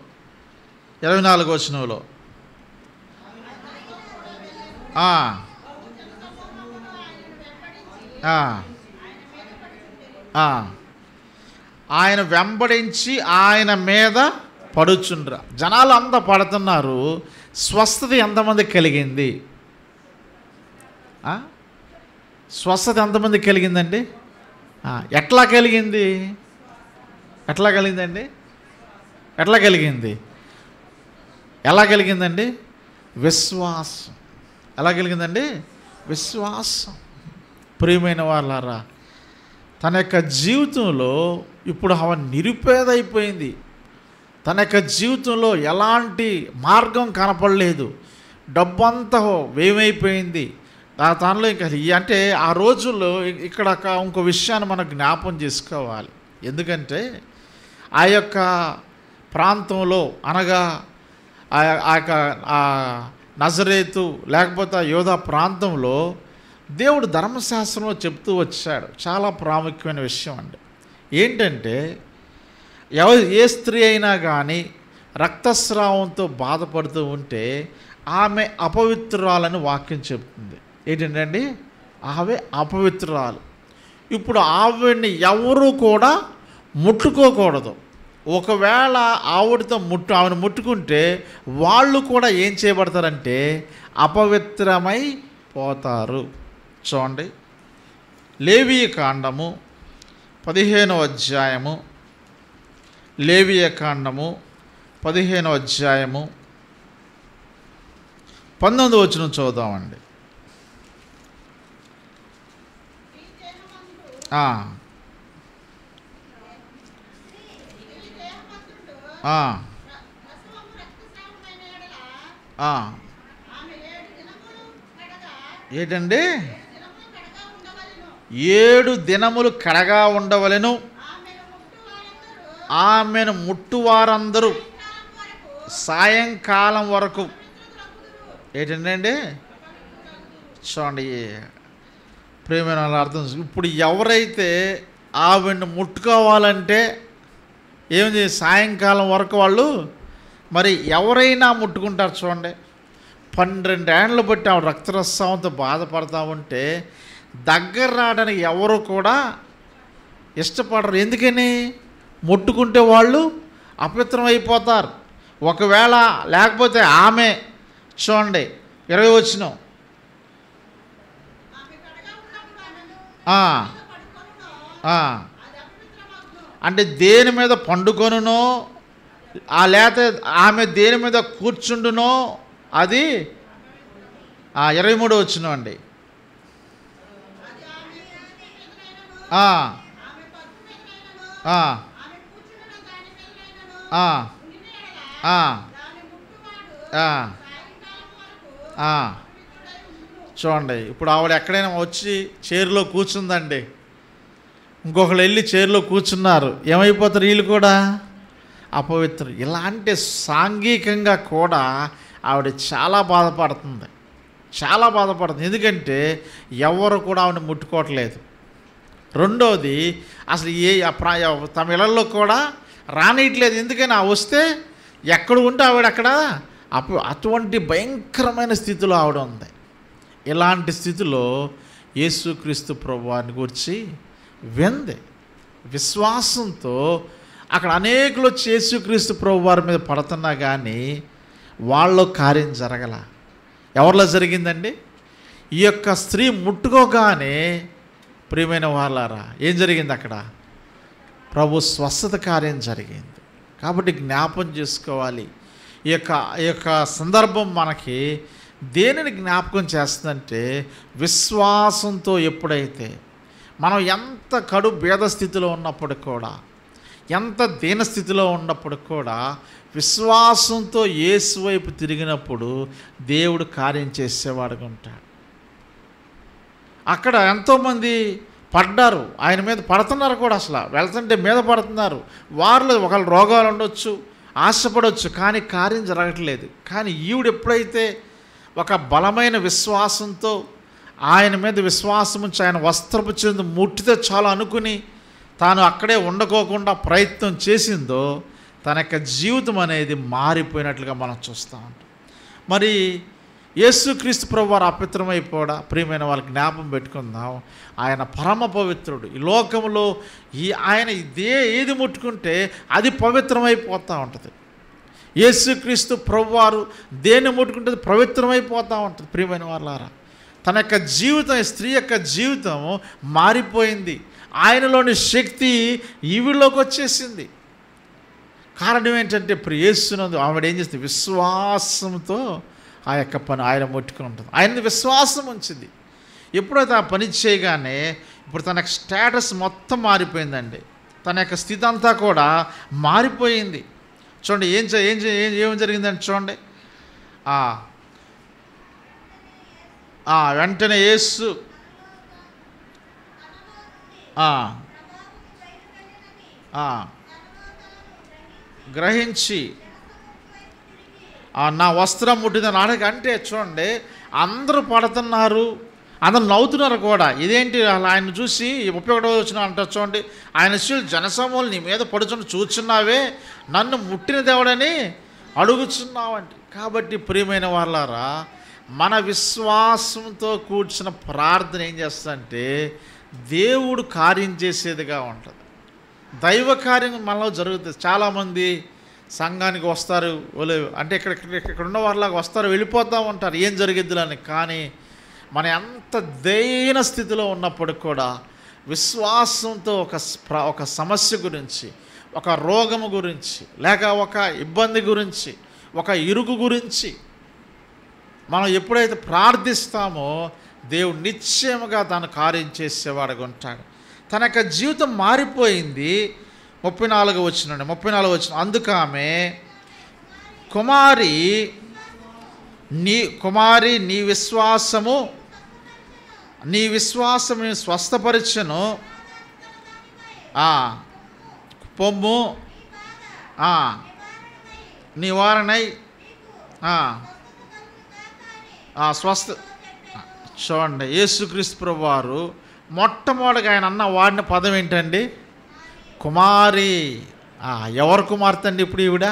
S1: ఆయన వెంబడించి ఆయన మీద పడుచుండ్రా. జనాలు అంతా పడుతున్నారు. స్వస్థత ఎంతమందికి కలిగింది? స్వస్థత ఎంతమందికి కలిగిందండి? ఎట్లా కలిగిందండి? ఎలా కలిగిందండి? విశ్వాసం. ఎలా కలిగిందండి? విశ్వాసం. ప్రియమైన వాళ్ళారా, తన యొక్క జీవితంలో ఇప్పుడు ఆమె నిరుపేద అయిపోయింది. తన యొక్క జీవితంలో ఎలాంటి మార్గం కనపడలేదు. డబ్బంతా వ్యయమైపోయింది. తనలో ఇంకా అంటే ఆ రోజుల్లో ఇక్కడ ఇంకో విషయాన్ని మనం జ్ఞాపం చేసుకోవాలి. ఎందుకంటే ఆ యొక్క ప్రాంతంలో అనగా ఆ నజరేతు లేకపోతే యోధా ప్రాంతంలో దేవుడు ధర్మశాస్త్రంలో చెప్తూ వచ్చాడు. చాలా ప్రాముఖ్యమైన విషయం అండి. ఏంటంటే ఏ స్త్రీ అయినా కానీ రక్తస్రావంతో బాధపడుతూ ఉంటే ఆమె అపవిత్రురాలని వాక్యం చెప్తుంది. ఏంటంటే ఆమె అపవిత్రురాలు. ఇప్పుడు ఆవిడ్ని ఎవరు కూడా ముట్టుకోకూడదు. ఒకవేళ ఆవిడని ముట్టుకుంటే వాళ్ళు కూడా ఏం చేయబడతారంటే అపవిత్రమై పోతారు. చూడండి, లేవియ కాండము 15వ అధ్యాయము, లేవియ కాండము 15వ అధ్యాయము 19వ వచనం చూద్దామండి. ఏంటండి? 7 దినములు కడగా ఉండవలెను. ఆమెను ముట్టువారందరూ సాయంకాలం వరకు. ఏంటండి? చూడండి ప్రేమైన అర్థం. ఇప్పుడు ఎవరైతే ఆవిడ్ని ముట్టుకోవాలంటే ఏమి సాయంకాలం వరకు వాళ్ళు మరి ఎవరైనా ముట్టుకుంటారు. చూడండి, 12 ఏళ్ళు బట్టి ఆవిడ రక్తరస్రావంతో బాధపడతా ఉంటే దగ్గర రావడానికి ఎవరు కూడా ఇష్టపడరు. ఎందుకని? ముట్టుకుంటే వాళ్ళు అపవిత్రం అయిపోతారు. ఒకవేళ లేకపోతే ఆమె చూడండి 20 వచనం, అంటే దేని మీద పండుకొనునో లేకపోతే ఆమె దేని మీద కూర్చుండునో అది 23 వచనం అండి. చూడండి, ఇప్పుడు ఆవిడ ఎక్కడైనా వచ్చి చైర్లో కూర్చుందండి, ఇంకొకరు వెళ్ళి చైర్లో కూర్చున్నారు, ఏమైపోతారు? వీళ్ళు కూడా అపవిత్రులు. ఇలాంటి సాంఘికంగా కూడా ఆవిడ చాలా బాధపడుతుంది, చాలా బాధపడుతుంది. ఎందుకంటే ఎవరు కూడా ఆవిడ ముట్టుకోవట్లేదు. రెండోది, అసలు తమ ఇళ్ళల్లో కూడా రానియట్లేదు. ఎందుకని? వస్తే ఎక్కడ ఉంటే ఆవిడ అక్కడ అటువంటి భయంకరమైన స్థితిలో ఆవిడ ఉంది. ఇలాంటి స్థితిలో యేసుక్రీస్తు ప్రభువారిని గురించి వింది. విశ్వాసంతో అక్కడ అనేకులు వచ్చి యేసుక్రీస్తు ప్రభువారి మీద పడుతున్నా కానీ వాళ్ళలో కార్యం జరగల. ఎవరిలో జరిగిందండి? ఈ యొక్క స్త్రీ ముట్టుకోగానే ప్రియమైన వాళ్ళారా ఏం జరిగింది? అక్కడ ప్రభు స్వస్థత కార్యం జరిగింది. కాబట్టి జ్ఞాపం చేసుకోవాలి. ఈ యొక్క సందర్భం మనకి దేనిని జ్ఞాపకం చేస్తుందంటే విశ్వాసంతో ఎప్పుడైతే మనం ఎంత కడు భేద స్థితిలో ఉన్నప్పుడు కూడా, ఎంత దీన స్థితిలో ఉన్నప్పుడు కూడా విశ్వాసంతో యేసు వైపు తిరిగినప్పుడు దేవుడు కార్యం చేసేవాడుగా ఉంటాడు. అక్కడ ఎంతోమంది పడ్డారు, ఆయన మీద పడుతున్నారు కూడా. అసలు వెళ్తుంటే మీద పడుతున్నారు. వారిలో ఒకళ్ళు రోగాలు ఉండొచ్చు, ఆశపడవచ్చు, కానీ కార్యం జరగట్లేదు. కానీ ఈవిడ ఎప్పుడైతే ఒక బలమైన విశ్వాసంతో ఆయన మీద విశ్వాసం ఉంచి ఆయన వస్త్రపు చెందు ముట్టితే చాలు అనుకుని తాను అక్కడే ఉండకోకుండా ప్రయత్నం చేసిందో తన యొక్క జీవితం అనేది మారిపోయినట్లుగా మనం చూస్తూ ఉంటాం. మరి యేసుక్రీస్తు ప్రభువారు అపవిత్రమైపోడా? ప్రియమైన వాళ్ళకి జ్ఞాపం పెట్టుకుందాం, ఆయన పరమ పవిత్రుడు. ఈ లోకంలో ఆయన ఏది ముట్టుకుంటే అది పవిత్రమైపోతూ ఉంటుంది. యేసుక్రీస్తు ప్రభువారు దేన్ని ముట్టుకుంటే పవిత్రమైపోతూ ఉంటుంది. ప్రియమైన వాళ్ళారా, తన యొక్క జీవితం, స్త్రీ యొక్క జీవితం మారిపోయింది. ఆయనలోని శక్తి ఈవిలోకి వచ్చేసింది. కారణం ఏంటంటే యేసునందు ఆవిడ ఏం చేస్తుంది? విశ్వాసంతో ఆ యొక్క పని ఆయన ముట్టుకుని ఉంటుంది. ఆయన విశ్వాసం ఉంచింది. ఎప్పుడైతే ఆ పని చేయగానే ఇప్పుడు తన యొక్క స్టేటస్ మొత్తం మారిపోయిందండి. తన యొక్క స్థితి అంతా కూడా మారిపోయింది. చూడండి ఏం జరిగిందంటే చూడండి, వెంటనే యేసు గ్రహించి నా వస్త్రం ముట్టిందని అంటే చూడండి, అందరూ పడుతున్నారు, అందరు నవ్వుతున్నారు కూడా. ఇదేంటి ఆయన చూసి 31వ వచనం అంటారు చూడండి, ఆయన జనసమూహలు నీ మీద పడుచుని చూచున్నావే, నన్ను ముట్టిన దేవుడని అడుగుచున్నావంటే. కాబట్టి ప్రియమైన వాళ్ళారా, మన విశ్వాసంతో కూర్చున్న ప్రార్థన ఏం చేస్తుందంటే దేవుడు కార్యం చేసేదిగా ఉంటుంది. దైవ కార్యం మనలో జరుగుతుంది. చాలామంది సంఘానికి వస్తారు, అంటే ఇక్కడ ఉన్న వాళ్ళలాగా వస్తారు, వెళ్ళిపోతూ ఉంటారు, ఏం జరిగిద్దులని. కానీ మన ఎంత దైన స్థితిలో ఉన్నప్పటికి కూడా విశ్వాసంతో ఒక సమస్య గురించి, ఒక రోగము గురించి, లేక ఒక ఇబ్బంది గురించి, ఒక ఇరుకు గురించి మనం ఎప్పుడైతే ప్రార్థిస్తామో దేవుడు నిశ్చయముగా తను కార్యం చేసేవాడుగా ఉంటాడు. తన యొక్క జీవితం మారిపోయింది. 34 వచనం, అందుకు ఆమె, కుమారి నీ విశ్వాసము స్వస్థపరచును, పొమ్ము, నివారణై స్వస్థ. చూడండి, యేసుక్రీస్తు ప్రభువారు మొట్టమొదటిగా ఆయన వాడిన పదం ఏంటండి? కుమారి. ఎవరి కుమార్తె అండి ఇప్పుడు ఈవిడ?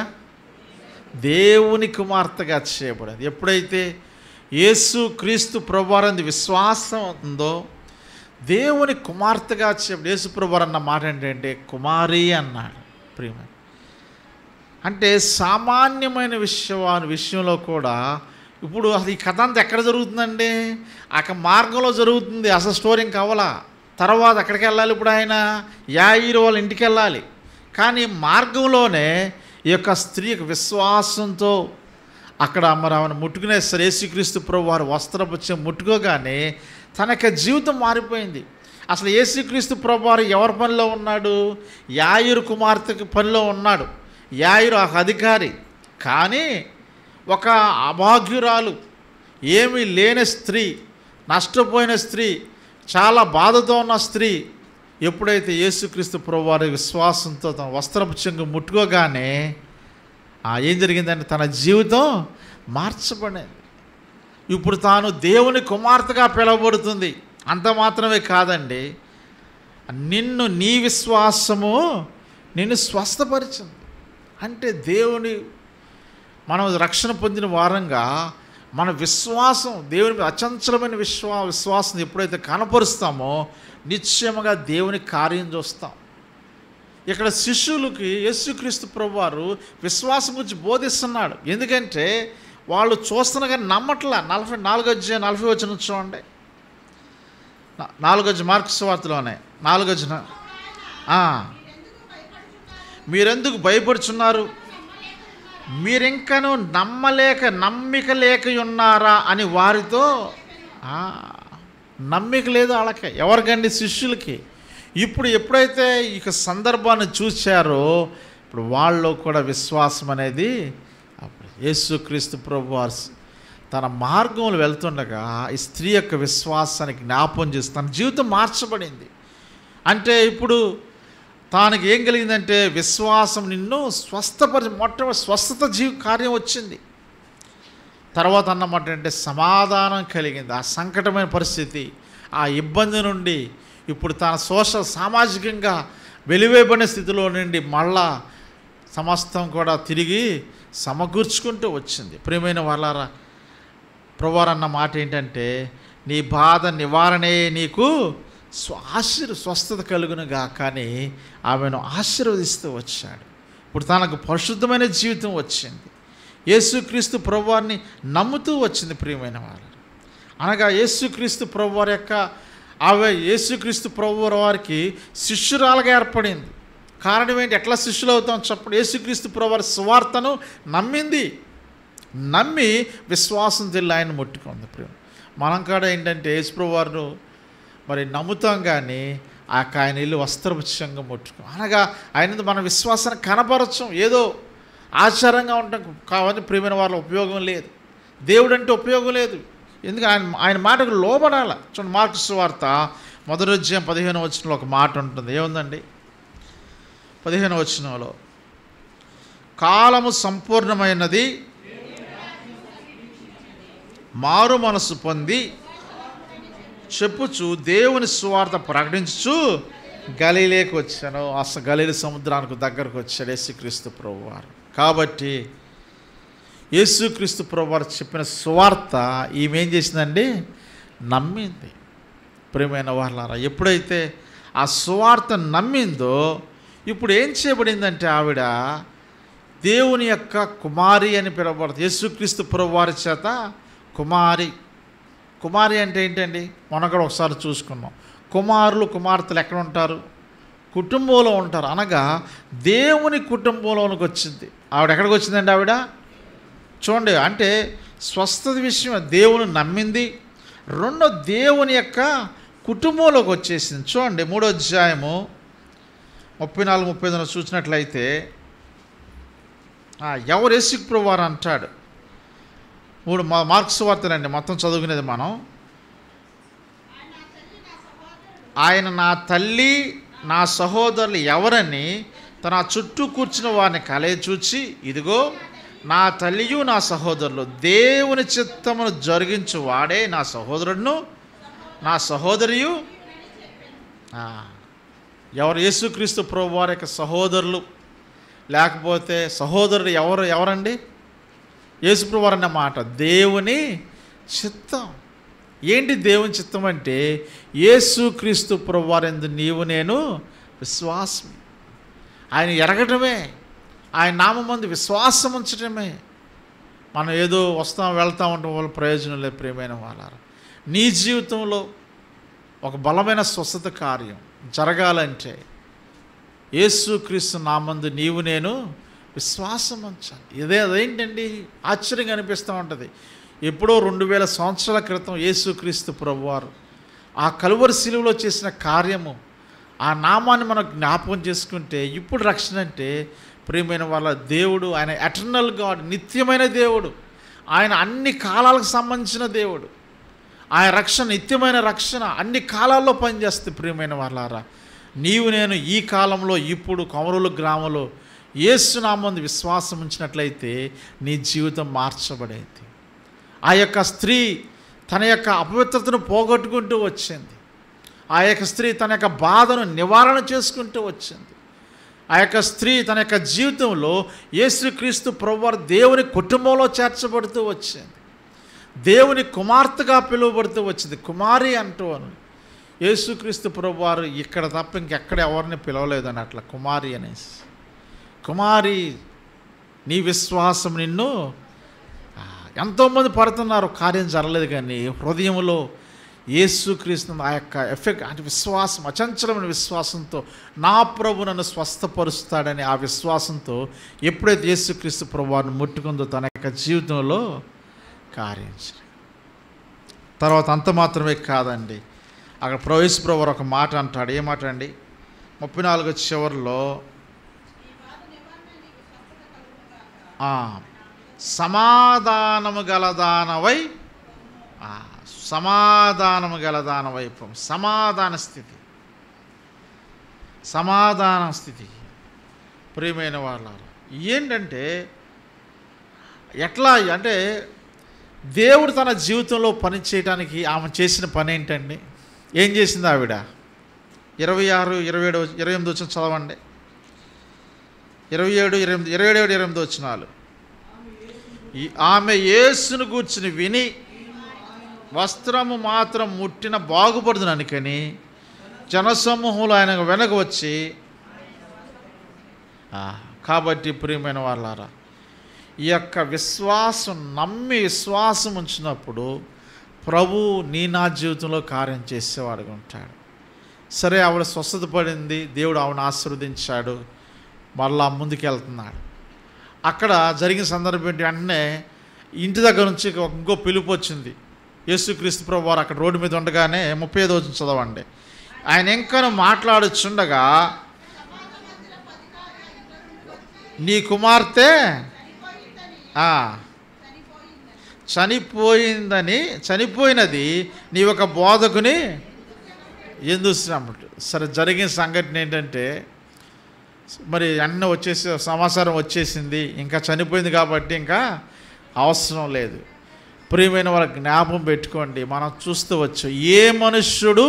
S1: దేవుని కుమార్తెగా చేయబడింది. ఎప్పుడైతే యేసుక్రీస్తు ప్రభువారి విశ్వాసం ఉందో దేవుని కుమార్తెగా చేయబడి, యేసు ప్రభువారు అన్న మాట ఏంటంటే కుమారి అన్నాడు. ప్రియమ అంటే సామాన్యమైన విషయంలో కూడా ఇప్పుడు అసలు ఈ కథ అంతా ఎక్కడ జరుగుతుందండి? మార్గంలో జరుగుతుంది. అసలు స్టోరీ ఇంకా అవ్వాల. తర్వాత ఎక్కడికి వెళ్ళాలి? ఇప్పుడు ఆయన యాయిరు వాళ్ళ ఇంటికి వెళ్ళాలి. కానీ మార్గంలోనే ఈ యొక్క స్త్రీ విశ్వాసంతో అక్కడ మరి ఆమెను ముట్టుకునేస్తారు. యేసుక్రీస్తు ప్రభు వారు వస్త్రపు ముట్టుకోగానే తన యొక్క జీవితం మారిపోయింది. అసలు యేసుక్రీస్తు ప్రభు వారు ఎవరి పనిలో ఉన్నాడు? యాయిరు కుమార్తెకి పనిలో ఉన్నాడు. యాయిరు ఒక అధికారి. కానీ ఒక అభాగ్యురాలు, ఏమీ లేని స్త్రీ, నష్టపోయిన స్త్రీ, చాలా బాధతో ఉన్న స్త్రీ ఎప్పుడైతే యేసుక్రీస్తు ప్రభువారి విశ్వాసంతో తన వస్త్రపు చెంగు ముట్టుకోగానే ఏం జరిగిందంటే తన జీవితం మార్చబడింది. ఇప్పుడు తాను దేవుని కుమార్తెగా పిలువబడుతుంది. అంత మాత్రమే కాదండి, నీ విశ్వాసము నిన్ను స్వస్థపరిచింది. అంటే దేవుని మనం రక్షణ పొందిన వారంగా మన విశ్వాసం దేవుని అచంచలమైన విశ్వాసం ఎప్పుడైతే కనపరుస్తామో నిశ్చయముగా దేవుని కార్యం చూస్తాం. ఇక్కడ శిష్యులకి యేసుక్రీస్తు ప్రభువారు విశ్వాసం గురించి బోధిస్తున్నాడు. ఎందుకంటే వాళ్ళు చూస్తున్నా కానీ నమ్మట్లా. 44 చూడండి, 4 మార్కు సువార్తలోనే 4 మీరెందుకు భయపడుచున్నారు? మీరింకను నమ్మిక లేక ఉన్నారా అని వారితో. నమ్మిక లేదు వాళ్ళకి. ఎవరికండి? శిష్యులకి. ఇప్పుడు ఎప్పుడైతే ఈ సందర్భాన్ని చూశారో ఇప్పుడు వాళ్ళు కూడా విశ్వాసం అనేది అప్పుడు యేసుక్రీస్తు ప్రభువారు తన మార్గంలో వెళ్తుండగా ఈ స్త్రీ యొక్క విశ్వాసానికి జ్ఞాపం చేసి తన జీవితం మార్చబడింది. అంటే ఇప్పుడు తానికి ఏం కలిగిందంటే విశ్వాసం నిన్ను మొట్టమొదటి స్వస్థత కార్యం వచ్చింది. తర్వాత అన్నమాట అంటే సమాధానం కలిగింది. ఆ సంకటమైన పరిస్థితి, ఆ ఇబ్బంది నుండి ఇప్పుడు తన సామాజికంగా వెలివేయబడిన స్థితిలో నుండి మళ్ళా సమస్తం కూడా తిరిగి సమకూర్చుకుంటూ వచ్చింది. ప్రియమైన వాళ్ళారా, ప్రభువారు అన్న మాట ఏంటంటే నీ బాధ నివారణే నీకు స్వస్థత కలుగునుగా. కానీ ఆమెను ఆశీర్వదిస్తూ వచ్చాడు. ఇప్పుడు తనకు పరిశుద్ధమైన జీవితం వచ్చింది. యేసుక్రీస్తు ప్రభువారిని నమ్ముతూ వచ్చింది. ప్రియమైన వారు అనగా యేసుక్రీస్తు ప్రభువారి యొక్క యేసుక్రీస్తు ప్రభువారి వారికి శిష్యురాలుగా ఏర్పడింది. కారణం ఏంటి? ఎట్లా శిష్యులు అవుతాం చెప్పండి? యేసుక్రీస్తు ప్రభువారి సువార్తను నమ్మి విశ్వాసం తెల్లి ఆయన ముట్టుకుంది. ప్రియం మనం కూడా ఏంటంటే యేసు ప్రభువారు మరి నమ్ముతాం, కానీ ఆయన ఇల్లు వస్త్రపుచ్చంగా ముట్టుకోం. అనగా ఆయన మన విశ్వాసాన్ని కనపరచం. ఏదో ఆచారంగా ఉంటాం కావాలి. ప్రియమైన వాళ్ళ ఉపయోగం లేదు. దేవుడు అంటే ఉపయోగం లేదు. ఎందుకు? ఆయన మాటకు లోబడాల. చూడండి, మార్కు సువార్త 1:15 ఒక మాట ఉంటుంది. ఏముందండి? 15 కాలము సంపూర్ణమైనది, మారు మనసు పొంది చెప్పుచు దేవుని సువార్త ప్రకటించుచు గలీలేకి వచ్చాను. అసలు గలీలు సముద్రానికి దగ్గరకు వచ్చాడు యేసుక్రీస్తు ప్రభువారు. కాబట్టి యేసుక్రీస్తు ప్రభువారు చెప్పిన సువార్త ఈమె ఏం చేసిందండి? నమ్మింది. ప్రియమైన వాళ్ళారా, ఎప్పుడైతే ఆ సువార్త నమ్మిందో ఇప్పుడు ఏం చేయబడిందంటే ఆవిడ దేవుని యొక్క కుమారి అని పిలువబడుతుంది. యేసుక్రీస్తు ప్రభువారి చేత కుమారి. కుమారి అంటే ఏంటండి? మనం కూడా ఒకసారి చూసుకున్నాం. కుమారులు కుమార్తెలు ఎక్కడ ఉంటారు? కుటుంబంలో ఉంటారు. అనగా దేవుని కుటుంబంలోనికి వచ్చింది ఆవిడ. ఎక్కడికి వచ్చిందండి ఆవిడ? చూడండి, అంటే స్వస్థత విషయం దేవుని నమ్మింది, రెండో దేవుని యొక్క కుటుంబంలోకి వచ్చేసింది. చూడండి 3వ అధ్యాయము 34-35 చూసినట్లయితే ఎవరు యేసు ప్రభువారు అంటాడు. మార్క్స్ వార్తలండి మొత్తం చదువుకునేది మనం. ఆయన నా తల్లి నా సహోదరులు ఎవరని తన చుట్టూ కూర్చున్న వారిని కలయి చూచి, ఇదిగో నా తల్లియు నా సహోదరులు, దేవుని చిత్తమును జరిగించు వాడే నా సహోదరుడును నా సహోదరియు. ఎవరు? యేసుక్రీస్తు ప్రభువారి యొక్క సహోదరులు, లేకపోతే సహోదరుడు ఎవరండి? యేసు ప్రభువారు అన్న మాట దేవుని చిత్తం. ఏంటి దేవుని చిత్తం అంటే? యేసుక్రీస్తు ప్రభువారు యందు నీవు నేను విశ్వాసం, ఆయన ఎరగటమే, ఆయన నామమందు విశ్వాసం ఉంచటమే. మనం ఏదో వస్తాం వెళ్తూ ఉంటాం వల్ల ప్రయోజనం లేదు. ప్రియమైన వాళ్ళారా, నీ జీవితంలో ఒక బలమైన స్వస్థత కార్యం జరగాలంటే యేసుక్రీస్తు నామందు నీవు నేను విశ్వాసం ఉంచాలి. అదేంటండి ఆశ్చర్యంగా అనిపిస్తూ ఉంటుంది. ఎప్పుడో 2000 సంవత్సరాల క్రితం యేసుక్రీస్తు ప్రభువారు ఆ కలువరి శిలువలో చేసిన కార్యము, ఆ నామాన్ని మనం జ్ఞాపకం చేసుకుంటే ఇప్పుడు రక్షణ అంటే ప్రియమైన వాళ్ళ దేవుడు ఆయన ఎటర్నల్ గాడ్, నిత్యమైన దేవుడు. ఆయన అన్ని కాలాలకు సంబంధించిన దేవుడు. ఆయన రక్షణ నిత్యమైన రక్షణ అన్ని కాలాల్లో పనిచేస్తుంది. ప్రియమైన వాళ్ళారా, నీవు నేను ఈ కాలంలో ఇప్పుడు కొమరూలు గ్రామంలో యేసునామందు విశ్వాసం ఉంచినట్లయితే నీ జీవితం మార్చబడేది. ఆ యొక్క స్త్రీ తన యొక్క అపవిత్రతను పోగొట్టుకుంటూ వచ్చింది. ఆ యొక్క స్త్రీ తన యొక్క బాధను నివారణ చేసుకుంటూ వచ్చింది. ఆ యొక్క స్త్రీ తన యొక్క జీవితంలో యేసుక్రీస్తు ప్రభువారు దేవుని కుటుంబంలో చేర్చబడుతూ వచ్చింది. దేవుని కుమార్తెగా పిలువబడుతూ వచ్చింది. కుమారి అంటూ అని యేసుక్రీస్తు ప్రభువారు ఇక్కడ తప్ప ఇంకెక్కడ ఎవరిని పిలవలేదని అట్లా కుమారి అనేసి. కుమారి, నీ విశ్వాసం నిన్ను. ఎంతోమంది పడుతున్నారు, కార్యం జరగలేదు, కానీ హృదయంలో యేసుక్రీస్తు ఆ యొక్క ఎఫెక్ట్ అంటే విశ్వాసం, అచంచలమైన విశ్వాసంతో నా ప్రభు నన్ను స్వస్థపరుస్తాడని ఆ విశ్వాసంతో ఎప్పుడైతే యేసుక్రీస్తు ప్రభువారిని ముట్టుకుందో తన యొక్క జీవితంలో కార్యం. తర్వాత అంత మాత్రమే కాదండి, అక్కడ యేసు ప్రభువారు ఒక మాట అంటాడు. ఏ మాట అండి? 34 చివరిలో సమాధానము గలదానవై, సమాధానము గలదానవై, సమాధాన స్థితి, సమాధాన స్థితి. ప్రియమైన వాళ్ళ ఏంటంటే ఎట్లా అంటే దేవుడు తన జీవితంలో పని చేయడానికి ఆమె చేసిన పని ఏంటండి? ఏం చేసింది ఆవిడ? 26, 27, 28 వచ్చిన చదవండి. 27, 28 వచ్చినాలు. ఆమె యేసును గూర్చుని విని వస్త్రము మాత్రం ముట్టిన బాగుపడుదుననుకని జనసమూహంలో ఆయన వెనక వచ్చి. కాబట్టి ప్రియమైన వాళ్ళారా, ఈ యొక్క విశ్వాసం నమ్మి విశ్వాసం ఉంచినప్పుడు ప్రభు నా జీవితంలో కార్యం చేసేవాడుగా ఉంటాడు. సరే, ఆవిడ స్వస్థత పడింది, దేవుడు ఆవిడని ఆశీర్వదించాడు, మళ్ళా ముందుకెళ్తున్నాడు. అక్కడ జరిగిన సందర్భం ఏంటి? వెంటనే ఇంటి దగ్గర నుంచి ఇంకో పిలుపు వచ్చింది. యేసుక్రీస్తు ప్రభు వారు అక్కడ రోడ్డు మీద ఉండగానే 35 వచ్చిన చదవండి. ఆయన ఇంకను మాట్లాడుచుండగా నీ కుమార్తె చనిపోయినది నీ ఒక బోధకుని ఎందుకు. సరే, జరిగిన సంఘటన ఏంటంటే మరి అన్నీ వచ్చేసి సమాచారం వచ్చేసింది, ఇంకా చనిపోయింది కాబట్టి ఇంకా అవసరం లేదు. ప్రియమైన వాళ్ళ జ్ఞాపం పెట్టుకోండి, మనం చూస్తూ వచ్చు ఏ మనుష్యుడు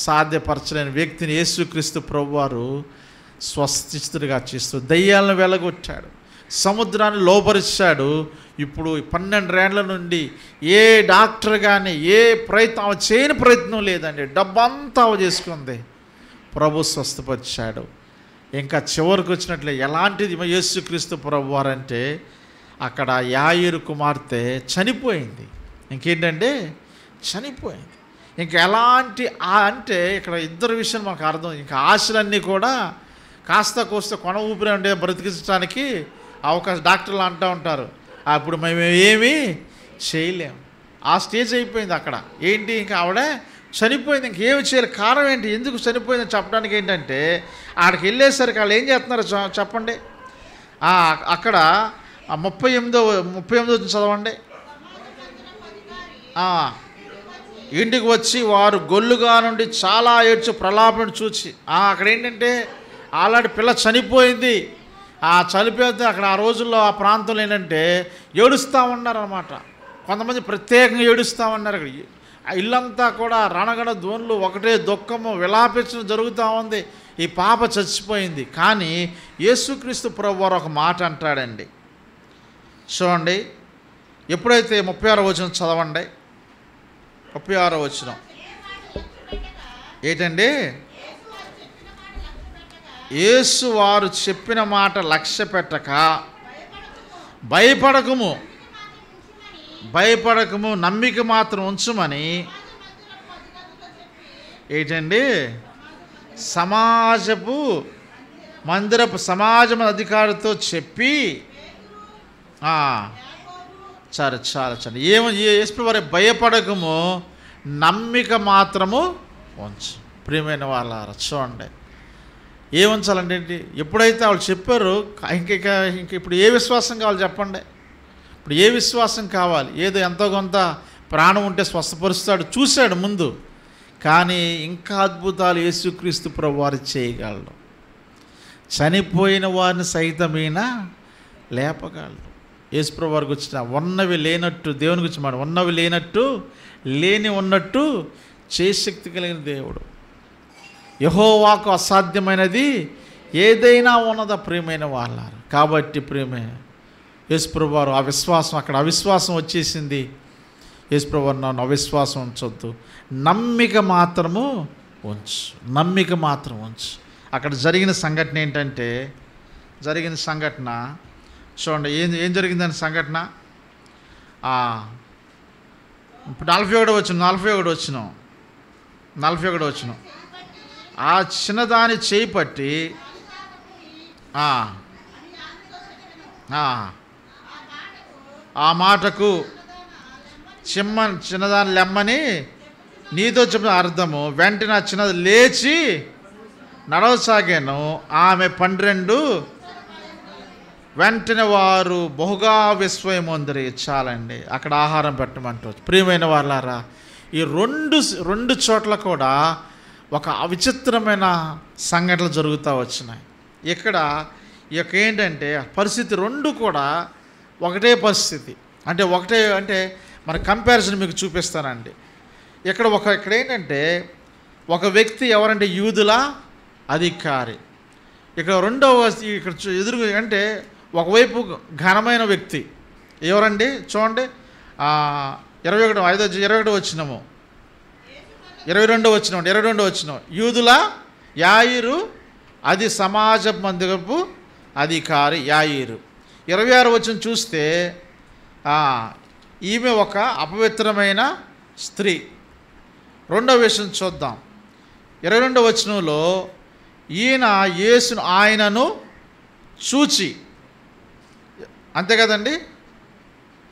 S1: సాధ్యపరచలేని వ్యక్తిని యేసుక్రీస్తు ప్రభువారు స్వస్థితుడిగా చేస్తూ దయ్యాలను వెళ్ళగొట్టాడు. సముద్రాన్ని లోపరిచాడు. ఇప్పుడు 12 ఏళ్ల నుండి ఏ డాక్టర్ కానీ ఏ ప్రయత్నం చేయని ప్రయత్నం లేదండి. డబ్బంతా చేసుకుంది. ప్రభు స్వస్థపరిచాడు. ఇంకా చివరికి వచ్చినట్లే ఎలాంటిది యేసుక్రీస్తు ప్రభు వారంటే అక్కడ యాయిరు కుమార్తె చనిపోయింది. ఇంకేంటంటే చనిపోయింది. ఇంకా ఎలాంటి అంటే ఇక్కడ ఇద్దరు విషయం మనకు అర్థం. ఇంకా ఆశలన్నీ కూడా కాస్త కోస్త కొన ఊపిరి ఉండే బ్రతికించడానికి అవకాశం డాక్టర్లు అంటూ ఉంటారు. అప్పుడు మేము ఏమీ చేయలేము. ఆ స్టేజ్ అయిపోయింది అక్కడ. ఏంటి ఇంకా ఆవిడ చనిపోయింది. ఇంకేమి చేయాలి? కారణం ఏంటి? ఎందుకు చనిపోయిందని చెప్పడానికి ఏంటంటే ఆడికి వెళ్ళేసరికి వాళ్ళు ఏం చేస్తున్నారు చెప్పండి. అక్కడ 38 చదవండి. ఇంటికి వచ్చి వారు గొల్లుగా నుండి చాలా ఏడ్చు ప్రలాపను చూచి అక్కడ ఏంటంటే ఆల్రెడీ పిల్ల చనిపోయింది. చనిపోతే అక్కడ ఆ రోజుల్లో ఆ ప్రాంతంలో ఏంటంటే ఏడుస్తూ ఉన్నారన్నమాట. కొంతమంది ప్రత్యేకంగా ఏడుస్తూ ఉన్నారు. అక్కడ ఇల్లంతా కూడా రణగణ ధ్వనులు, ఒకటే దుఃఖము, విలాపించడం జరుగుతూ ఉంది. ఈ పాప చచ్చిపోయింది. కానీ యేసుక్రీస్తు ప్రభువారు ఒక మాట అంటాడండి. చూడండి, ఎప్పుడైతే 36వ వచనం చదవండి. 36వ వచనం ఏంటండి? యేసు వారు చెప్పిన మాట లక్ష్య పెట్టక భయపడకము నమ్మిక మాత్రం ఉంచుమని ఏంటండి సమాజం అధికారితో చెప్పి చాలా యేసు వారి భయపడకము నమ్మిక మాత్రము ఉంచు. ప్రియమైన వాళ్ళారా చూడండి, ఏ ఉంచాలంటే ఏంటి? ఎప్పుడైతే వాళ్ళు చెప్పారో ఇంక ఇప్పుడు ఏ విశ్వాసం కావాలి చెప్పండి? ఇప్పుడు ఏ విశ్వాసం కావాలి? ఏదో ఎంతో కొంత ప్రాణం ఉంటే స్వస్థపరుస్తాడు, చూశాడు ముందు. కానీ ఇంకా అద్భుతాలు యేసుక్రీస్తు ప్రభు వారు చేయగలడు. చనిపోయిన వారిని సైతమైనా లేపగలడు. యేసు ప్రభు వారికి వచ్చిన ఉన్నవి లేనట్టు, దేవుని గురించి మాట, ఉన్నవి లేనట్టు లేని ఉన్నట్టు శక్తి కలిగిన దేవుడు. యెహోవాకు అసాధ్యమైనది ఏదైనా ఉన్నదా ప్రియమైన వాళ్ళారు. కాబట్టి ప్రియమైన యేసు ప్రభు వారు అక్కడ అవిశ్వాసం వచ్చేసింది. యేసు ప్రభు వారు నన్ను అవిశ్వాసం ఉంచొద్దు, నమ్మిక మాత్రము ఉంచు, నమ్మిక మాత్రం ఉంచు. అక్కడ జరిగిన సంఘటన ఏంటంటే చూడండి ఏం జరిగిందని సంఘటన. ఇప్పుడు 41 వచ్చిన ఆ చిన్నదాని చేయి పట్టి ఆ మాటకు చిన్నదాన్ని లెమ్మని నీతో చెప్పిన అర్థము. వెంటనే ఆ చిన్నది లేచి నడవసాగాను. ఆమె 12 వెంటనే వారు బహుగా విస్మయమొందిరి. చాలండి, అక్కడ ఆహారం పెట్టమంటారు. ప్రియమైన వాళ్ళారా, ఈ రెండు చోట్ల కూడా ఒక విచిత్రమైన సంఘటనలు జరుగుతూ వచ్చినాయి. ఇక్కడ ఏంటంటే పరిస్థితి రెండు కూడా ఒకటే పరిస్థితి. అంటే మన కంపారిజన్ మీకు చూపిస్తానండి. ఇక్కడ ఏంటంటే ఒక వ్యక్తి ఎవరంటే యూదుల అధికారి. ఇక్కడ ఎదురు అంటే ఒకవైపు ఘనమైన వ్యక్తి ఎవరండి చూడండి. 21 వచ్చినము 22 వచ్చినాం. యూదుల యాయిరు, అది సమాజ మందిరపు అధికారి యాయిరు. 26 వచనం చూస్తే ఈమె ఒక అపవిత్రమైన స్త్రీ. రెండవ విషయం చూద్దాం. 22 వచనంలో ఆయనను చూచి, అంతే కదండి.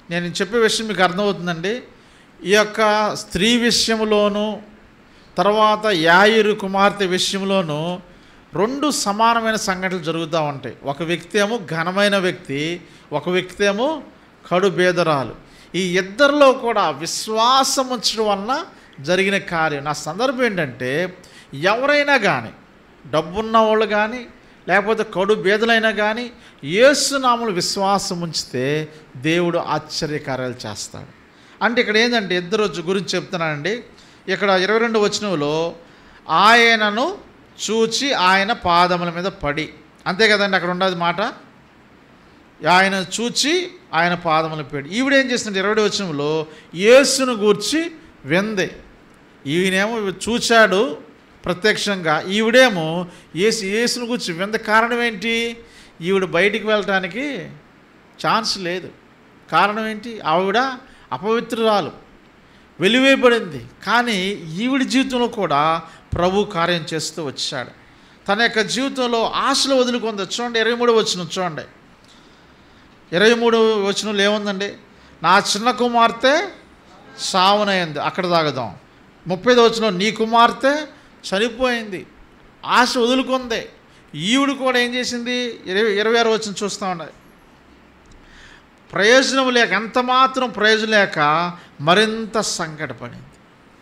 S1: నేను చెప్పే విషయం మీకు అర్థమవుతుందండి. ఈ యొక్క స్త్రీ విషయంలోనూ తర్వాత యాయిరు కుమార్తె విషయంలోనూ రెండు సమానమైన సంఘటనలు జరుగుతూ ఉంటాయి. ఒక వ్యక్తి ఏమో ఘనమైన వ్యక్తి, ఒక వ్యక్తి ఏమో కడు బేదరాలు. ఈ ఇద్దరిలో కూడా విశ్వాసం ఉంచడం వలన జరిగిన కార్యం. నా సందర్భం ఏంటంటే ఎవరైనా కానీ, డబ్బున్న వాళ్ళు కానీ లేకపోతే కడు బేదలైనా కానీ యేసునామములో విశ్వాసం ఉంచితే దేవుడు ఆశ్చర్యకార్యాలు చేస్తాడు. అంటే ఇక్కడ ఏంటంటే ఇద్దరు గురించి చెప్తున్నానండి. ఇక్కడ 22 వచనంలో ఆయనను చూచి ఆయన పాదముల మీద పడి, అంతే కదండి అక్కడ ఉండదు మాట. ఆయన చూచి ఆయన పాదములు పెట్టి. ఈవిడేం చేసింది 20వ వచనంలో యేసును గూర్చి వింది. ఈయనేమో చూచాడు ప్రత్యక్షంగా, ఈవిడేమో యేసును గూర్చి వింది. కారణం ఏంటి? ఈవిడ బయటికి వెళ్ళటానికి ఛాన్స్ లేదు. కారణం ఏంటి? ఆవిడ అపవిత్రురాలు, వెలివేయబడింది. కానీ ఈవిడి జీవితంలో కూడా ప్రభు కార్యం చేస్తూ వచ్చాడు. తన యొక్క జీవితంలో ఆశలు వదులుకుంది. చూడండి 23వ వచనం చూడండి. 23వ వచనంలో ఏముందండి? నా చిన్న కుమార్తె సావునైంది. అక్కడ తాగుదాం. 30వ వచనం నీ కుమార్తె చనిపోయింది. ఆశ వదులుకుంది. ఈవిడు కూడా ఏం చేసింది? 26వ వచనం చూస్తూ ఉండే. ప్రయోజనం లేక, ఎంత మాత్రం ప్రయోజనం లేక మరింత సంకటపడింది.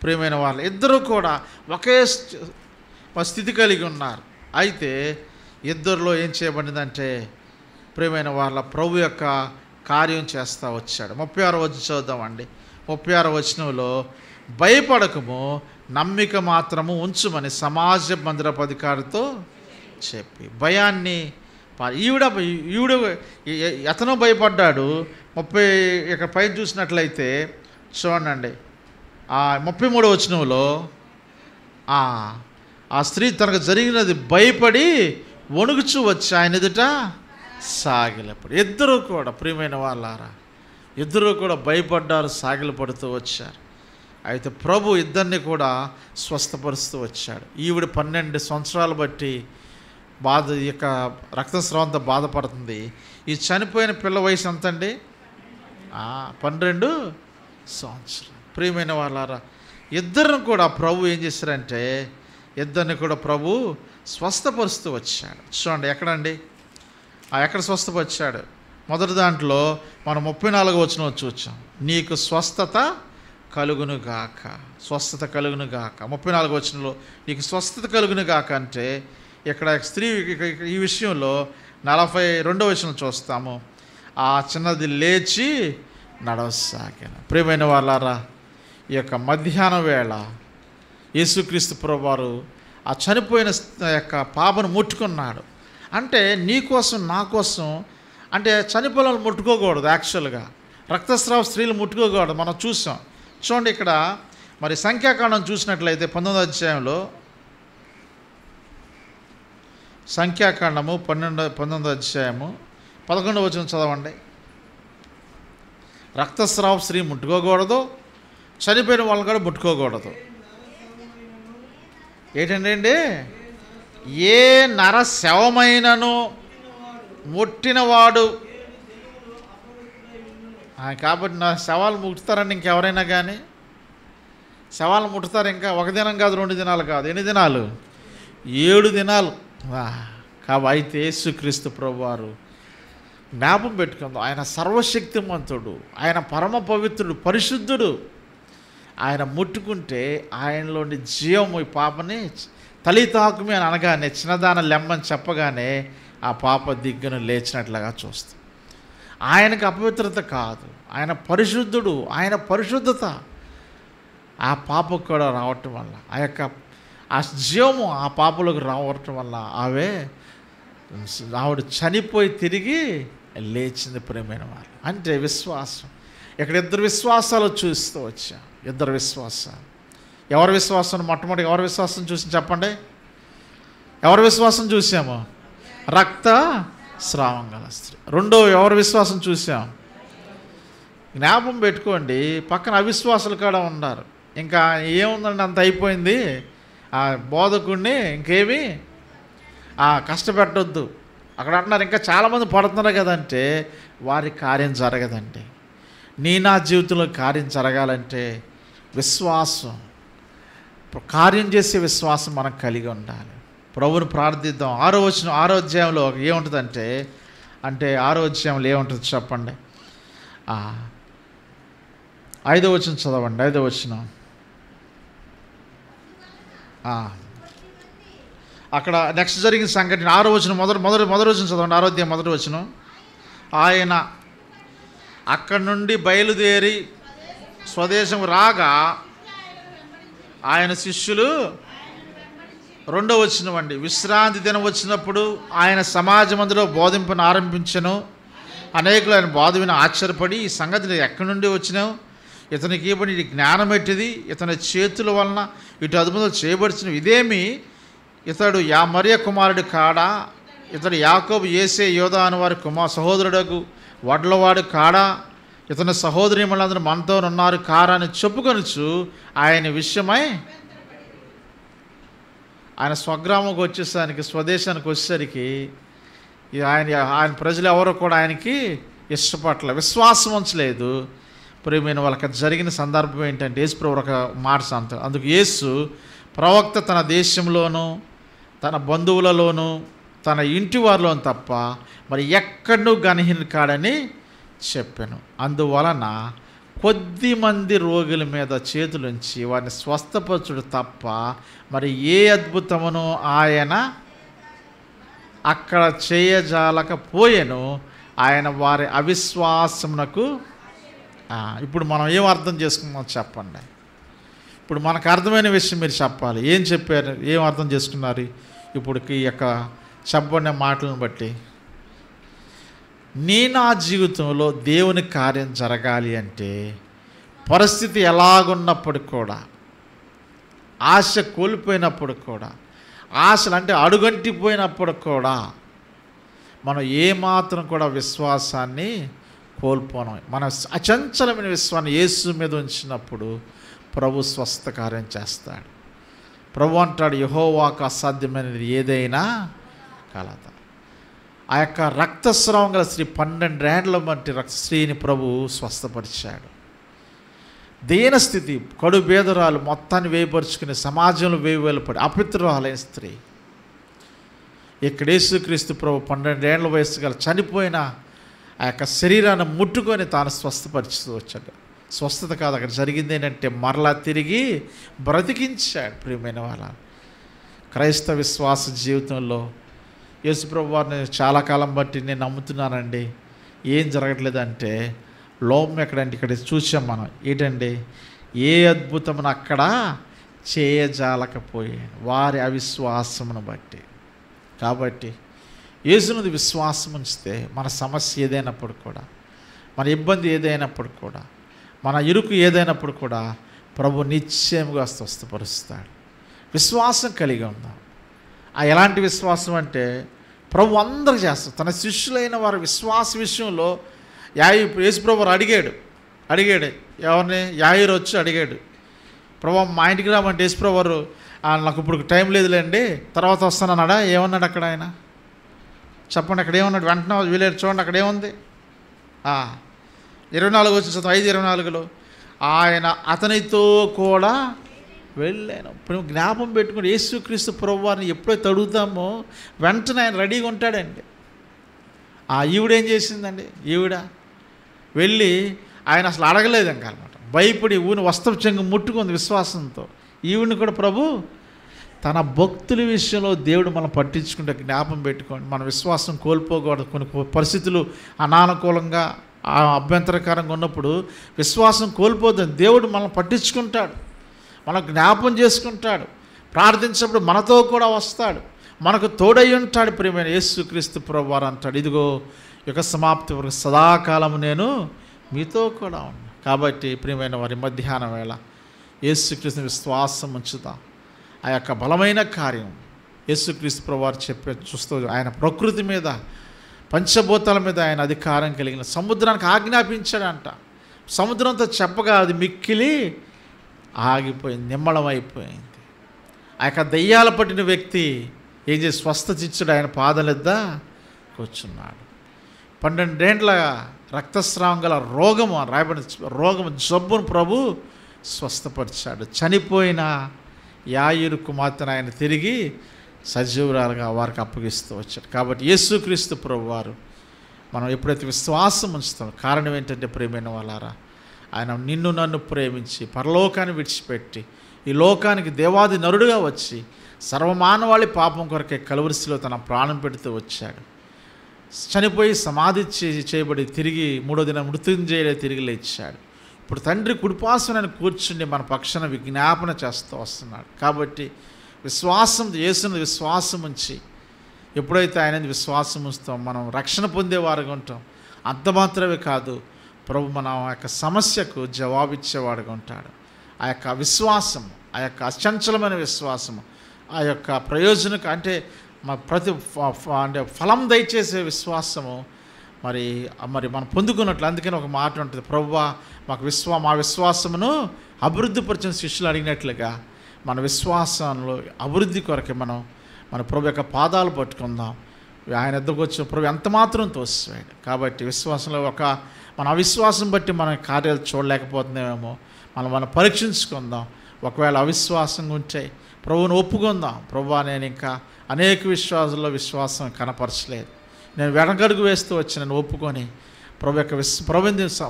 S1: ప్రియమైన వాళ్ళు ఇద్దరు కూడా ఒకే స్థితి కలిగి ఉన్నారు. అయితే ఇద్దరిలో ఏం చేయబడిందంటే ప్రియమైన వాళ్ళ ప్రభు యొక్క కార్యం చేస్తూ వచ్చాడు. 36వ వచనం చూద్దామండి. 36వ వచనంలో భయపడకము, నమ్మిక మాత్రము ఉంచుమని సమాజ మందిరపు అధికారితో చెప్పి భయాన్ని ఈవిడ అతను భయపడ్డాడు. 30 ఇక్కడ పైన చూసినట్లయితే చూడండి 33వ వచనంలో ఆ స్త్రీ తనకు జరిగినది భయపడి వణుకుచూ వచ్చి ఆయన ఎదుట సాగిలపడు. ఇద్దరు కూడా ప్రియమైన వాళ్ళారా, ఇద్దరు కూడా భయపడ్డారు, సాగిలపడుతూ వచ్చారు. అయితే ప్రభు ఇద్దరిని కూడా స్వస్థపరుస్తూ వచ్చాడు. ఈవిడ 12 సంవత్సరాలు బట్టి ఈ యొక్క రక్తస్రావంతో బాధపడుతుంది. ఈ చనిపోయిన పిల్ల వయసు ఎంతండి? 12 సంవత్సరాలు. ప్రియమైన వాళ్ళారా, ఇద్దరిని కూడా ప్రభు ఏం చేశారంటే ఇద్దరిని కూడా ప్రభు స్వస్థపరుస్తూ వచ్చాడు. చూడండి ఎక్కడండి? ఎక్కడ స్వస్థపరిచాడు? మొదటి దాంట్లో మనం 34వ వచనం చూచాం. నీకు స్వస్థత కలుగునుగాక, స్వస్థత కలుగునుగాక. 34వ వచనంలో నీకు స్వస్థత కలుగునుగాక అంటే ఇక్కడ స్త్రీ ఈ విషయంలో 42వ వచనం చూస్తాము. ఆ చిన్నది లేచి నడవసాగాను. ప్రియమైన వాళ్ళారా, ఈ యొక్క మధ్యాహ్నం వేళ యేసుక్రీస్తు ప్రభువారు ఆ చనిపోయిన యొక్క పాపను ముట్టుకున్నాడు. అంటే నీ కోసం నా కోసం, అంటే చనిపోయిన వాళ్ళు ముట్టుకోకూడదు. యాక్చువల్గా రక్తస్రావ స్త్రీలు ముట్టుకోకూడదు. మనం చూసాం. చూడండి ఇక్కడ మరి సంఖ్యాకాండం చూసినట్లయితే 19వ అధ్యాయంలో, సంఖ్యాకాండము 19వ అధ్యాయము 11వ వచనం చదవండి. రక్తస్రావ స్త్రీ ముట్టుకోకూడదు, చనిపోయిన వాళ్ళని కూడా ముట్టుకోకూడదు. ఏంటండి? ఏ నర శవమైనను ముట్టినవాడు. కాబట్టి నా శవాలు ముట్టుతారండి ఇంకెవరైనా కానీ? శవాలు ముట్టుతారు. ఇంకా ఒక దినం కాదు, 2 దినాలు కాదు, ఎన్ని దినాలు? 7 దినాలు. కాబట్టి అయితే యేసుక్రీస్తు ప్రభువారు జ్ఞాపం పెట్టుకుందాం, ఆయన సర్వశక్తిమంతుడు, ఆయన పరమ పవిత్రుడు, పరిశుద్ధుడు. ఆయన ముట్టుకుంటే ఆయనలోని జీవము ఈ పాపని తలితాకుమి అని అనగానే, చిన్నదాన లెమ్మని చెప్పగానే ఆ పాప దిగ్గును లేచినట్లుగా చూస్తాం. ఆయనకు అపవిత్రత కాదు, ఆయన పరిశుద్ధుడు, ఆయన పరిశుద్ధత ఆ పాపకు కూడా రావటం వల్ల, ఆ జీవము ఆ పాపలోకి రావటం వల్ల ఆవిడ చనిపోయి తిరిగి లేచింది. ప్రియమైన వాళ్ళు అంటే విశ్వాసం. ఇక్కడ ఇద్దరు విశ్వాసాలు చూస్తూ వచ్చా. ఇద్దరు విశ్వాసాలు. ఎవరి విశ్వాసం? మొట్టమొదటి ఎవరి విశ్వాసం చూసి చెప్పండి. ఎవరి విశ్వాసం చూసాము? రక్త స్రావం గల స్త్రీ. రెండో ఎవరి విశ్వాసం చూసాం? జ్ఞాపం పెట్టుకోండి, పక్కన అవిశ్వాసులు కూడా ఉన్నారు. ఇంకా ఏముందండి, అంత అయిపోయింది, ఆ బోధకుడిని ఇంకేమీ కష్టపెట్టొద్దు. అక్కడ అంటున్నారు ఇంకా చాలామంది పడుతున్నారు కదంటే, వారి కార్యం జరగదండి. నా జీవితంలో కార్యం జరగాలంటే విశ్వాసం, కార్యం చేసే విశ్వాసం మనం కలిగి ఉండాలి. ప్రభువుని ప్రార్థిద్దాం. 6వ అధ్యాయంలో ఏముంటుందంటే, 6వ అధ్యాయంలో ఏముంటుంది చెప్పండి? 5వ వచనం చదవండి. 5వ వచనం అక్కడ నెక్స్ట్ జరిగిన సంఘటన 6వ వచనం మొదటి వచనం చదవండి. 6వ అధ్యాయం 1వ వచనం. ఆయన అక్కడి నుండి బయలుదేరి స్వదేశం రాగా ఆయన శిష్యులు 2వ వచనం అండి. విశ్రాంతి దినం వచ్చినప్పుడు ఆయన సమాజ మందిలో బోధింపను ఆరంభించెను. అనేకులు ఆయన బోధ విని ఆశ్చర్యపడి, ఈ సంగతి ఎక్కడి నుండి వచ్చినావు, ఇతనికి ఇవ్వబడి ఇది జ్ఞానం ఎట్టిది, ఇతని చేతుల వలన ఇటు అద్భుతాలు చేయబడిన ఇదేమి, ఇతడు మరియ కుమారుడు కాడా, ఇతడు యాకోబు యేసే యోధా అని వారి సహోదరుడకు వడ్లవాడు కాడా, ఇతని సహోదరీమణులందరూ మనతో ఉన్నారు కారా అని చెప్పుకొనుచు ఆయన విషయమై ఆయన స్వగ్రామంకి వచ్చేసరికి, స్వదేశానికి వచ్చేసరికి ఆయన ప్రజలు ఎవరు కూడా ఆయనకి ఇష్టపడలే, విశ్వాసం ఉంచలేదు. ప్రియమైన వాళ్ళకి జరిగిన సందర్భం ఏంటంటే, యేసు ప్రభు ఒక మాట అంటారు. అందుకు యేసు ప్రవక్త తన దేశంలోనూ తన బంధువులలోనూ తన ఇంటి వారిలోనూ తప్ప మరి ఎక్కడనూ గణహీన కాడని చెప్పాను. అందువలన కొద్ది మంది రోగుల మీద చేతులుంచి వారిని స్వస్థపరచుడు తప్ప మరి ఏ అద్భుతమును ఆయన అక్కడ చేయజాలకపోయెను. ఆయన వారి అవిశ్వాసమునకు ఇప్పుడు మనం ఏం అర్థం చేసుకున్నాం చెప్పండి. ఇప్పుడు మనకు అర్థమైన విషయం మీరు చెప్పాలి. ఏం చెప్పారు, ఏం అర్థం చేసుకున్నారు ఇప్పుడు ఈ యొక్క చెప్పబడిన మాటలను బట్టి? నా జీవితంలో దేవుని కార్యం జరగాలి అంటే పరిస్థితి ఎలాగున్నప్పటికి కూడా, ఆశ కోల్పోయినప్పుడు కూడా, ఆశలు అంటే అడుగంటిపోయినప్పుడు కూడా మనం ఏమాత్రం కూడా విశ్వాసాన్ని కోల్పోను. మన అచంచలమైన విశ్వాన్ని యేసు మీద ఉంచినప్పుడు ప్రభు స్వస్థ కార్యం చేస్తాడు. ప్రభు అంటాడు, యెహోవాకు అసాధ్యమైనది ఏదైనా కలదు. ఆ యొక్క రక్తస్రావం గల స్త్రీ 12 ఏండ్ల వంటి స్త్రీని ప్రభు స్వస్థపరిచాడు. దీన స్థితి, కడు బేదరాలు, మొత్తాన్ని వేయపరుచుకుని సమాజంలో వేయవేలపడి అపిత్రురాలైన స్త్రీ, ఇక్కడ యేసుక్రీస్తు ప్రభు 12 ఏండ్ల వయసు గల చనిపోయిన ఆ యొక్క శరీరాన్ని ముట్టుకొని తాను స్వస్థపరుస్తూ వచ్చాడు. స్వస్థత కాదు, అక్కడ జరిగింది ఏంటంటే మరలా తిరిగి బ్రతికించాడు. ప్రియమైన వాళ్ళ క్రైస్తవ విశ్వాస జీవితంలో యేసుప్రభు వారిని చాలా కాలం బట్టి నేను నమ్ముతున్నానండి. ఏం జరగట్లేదంటే లోపం ఎక్కడంటే ఇక్కడ చూసాం మనం. ఏంటండి, ఏ అద్భుతమును అక్కడ చేయజాలకపోయాను వారి అవిశ్వాసమును బట్టి. కాబట్టి యేసునది విశ్వాసం ఉంచితే మన సమస్య ఏదైనప్పుడు కూడా, మన ఇబ్బంది ఏదైనప్పుడు కూడా, మన ఇరుకు ఏదైనప్పుడు కూడా ప్రభు నిశ్చయముగా స్వస్థపరుస్తాడు. విశ్వాసం కలిగి ఉందాం. ఎలాంటి విశ్వాసం అంటే ప్రభు అందరూ చేస్తారు. తన శిష్యులైన వారి విశ్వాస విషయంలో యేసుప్రభు అడిగాడు ఎవరిని? యాయిరు వచ్చి అడిగాడు, ప్రభు మా ఇంటికి రామంటే యేసుప్రభు వారు నాకు ఇప్పుడు టైం లేదులేండి తర్వాత వస్తానన్నాడా? ఏమన్నాడు అక్కడ ఆయన? చెప్పండి, అక్కడ ఏమన్నాడు? వెంటనే వీలేదు చూడండి, అక్కడ ఏముంది? 24 వచ్చిన 5:24లో ఆయన అతనితో కూడా వెళ్ళాను. ఇప్పుడు జ్ఞాపం పెట్టుకుని యేసుక్రీస్తు ప్రభువారిని ఎప్పుడైతే అడుగుతామో వెంటనే ఆయన రెడీగా ఉంటాడండి. ఈవిడేం చేసిందండి? ఈవిడ వెళ్ళి ఆయన అసలు అడగలేదు ఇంకా అనమాట. భయపడి ఊని వస్త్రపు చెంగు ముట్టుకుంది విశ్వాసంతో. ఈవిడిని కూడా ప్రభు తన భక్తుల విషయంలో దేవుడు మనం పట్టించుకుంటే జ్ఞాపం పెట్టుకోండి. మన విశ్వాసం కోల్పోకూడదు. కొన్ని పరిస్థితులు అనానుకూలంగా అభ్యంతరకరంగా ఉన్నప్పుడు విశ్వాసం కోల్పోతుంది. దేవుడు మనం పట్టించుకుంటాడు, మనం జ్ఞాపం చేసుకుంటాడు, ప్రార్థించినప్పుడు మనతో కూడా వస్తాడు, మనకు తోడై ఉంటాడు. ప్రియమైన యేసుక్రీస్తు ప్రభువారు అంటాడు, ఇదిగో యుగ సమాప్తి వరకు సదాకాలము నేను మీతో కూడా ఉన్నా. కాబట్టి ప్రియమైన వారి మధ్యాహ్నం వేళ యేసుక్రీస్తు విశ్వాసం ఉంచుతాం. ఆ యొక్క బలమైన కార్యం యేసుక్రీస్తు ప్రభువారు చెప్పే చూస్తూ ఆయన ప్రకృతి మీద, పంచభూతాల మీద ఆయన అధికారం కలిగిన సముద్రానికి ఆజ్ఞాపించాడంట. సముద్రంతో చెప్పగా అది మిక్కిలి ఆగిపోయింది, నిమ్మళమైపోయింది. ఆ యొక్క దెయ్యాల పట్టిన వ్యక్తి ఏం చేసి స్వస్థత ఇచ్చాడు, ఆయన పాదలెద్ద కూర్చున్నాడు. 12 ఏండ్ల రక్తస్రావం గల రోగము రాయబడిన రోగము జబ్బును ప్రభు స్వస్థపరిచాడు. చనిపోయిన యాయిరు కుమార్తెను ఆయన తిరిగి సజీవురాలుగా వారికి అప్పగిస్తూ వచ్చాడు. కాబట్టి యేసుక్రీస్తు ప్రభు వారు మనం ఎప్పుడైతే విశ్వాసం ఉంచుతామో, కారణం ఏంటంటే ప్రియమైన వాళ్ళారా, ఆయన నిన్ను నన్ను ప్రేమించి పరలోకాన్ని విడిచిపెట్టి ఈ లోకానికి దేవాది నరుడుగా వచ్చి సర్వమానవాళి పాపం కొరకే కలువరిశిలో తన ప్రాణం పెడుతూ వచ్చాడు. చనిపోయి సమాధి చేయబడి తిరిగి 3వ దినం మృత్యుంజయుడై తిరిగి లేచాడు. ఇప్పుడు తండ్రి కుడిపార్శ్వన కూర్చుండి మన పక్షాన విజ్ఞాపన చేస్తూ వస్తున్నాడు. కాబట్టి విశ్వాసం, యేసుని విశ్వాసం ఉంచి ఎప్పుడైతే ఆయన విశ్వాసం ఉంచుతాం మనం రక్షణ పొందేవారుగా ఉంటాం. అంత మాత్రమే కాదు, ప్రభు మన యొక్క సమస్యకు జవాబిచ్చేవాడుగా ఉంటాడు. ఆ యొక్క విశ్వాసము, ఆ యొక్క అచంచలమైన విశ్వాసము, ఆ యొక్క ప్రయోజనకు అంటే అంటే ఫలం దయచేసే విశ్వాసము మరి మనం పొందుకున్నట్లు. అందుకని ఒక మాట ఉంటుంది, ప్రభువా మా విశ్వాసమును అభివృద్ధిపరిచిన శిష్యులు అడిగినట్లుగా మన విశ్వాసంలో అభివృద్ధి కొరకే మన ప్రభు యొక్క పాదాలు పట్టుకుందాం. ఆయన ఎద్దకు వచ్చిన ప్రభు ఎంత మాత్రం తోసివేయండి. కాబట్టి విశ్వాసంలో మన అవిశ్వాసం బట్టి మన కార్యాలు చూడలేకపోతున్నామేమో, మనం పరీక్షించుకుందాం. ఒకవేళ అవిశ్వాసంగా ఉంటే ప్రభువును ఒప్పుకుందాం. ప్రభువా, నేను ఇంకా అనేక విశ్వాసం కనపరచలేదు, నేను వెనకడుగు వేస్తూ వచ్చి నన్ను ఒప్పుకొని ప్రభు యొక్క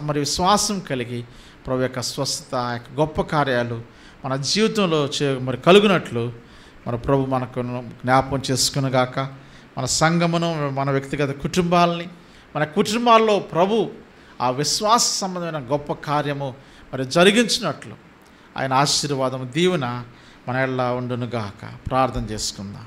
S1: మరి విశ్వాసం కలిగి ప్రభు యొక్క స్వస్థత, యొక్క గొప్ప కార్యాలు మన జీవితంలో మరి కలుగునట్లు మన ప్రభు మనకు జ్ఞాపకం చేసుకునిగాక. మన సంఘమును, మన వ్యక్తిగత కుటుంబాలని, మన కుటుంబాల్లో ప్రభు ఆ విశ్వాస సంబంధమైన గొప్ప కార్యము మరి జరిగించినట్లు ఆయన ఆశీర్వాదము, దీవెన మన ఎడల ఉండునుగాక. ప్రార్థన చేసుకుందాం.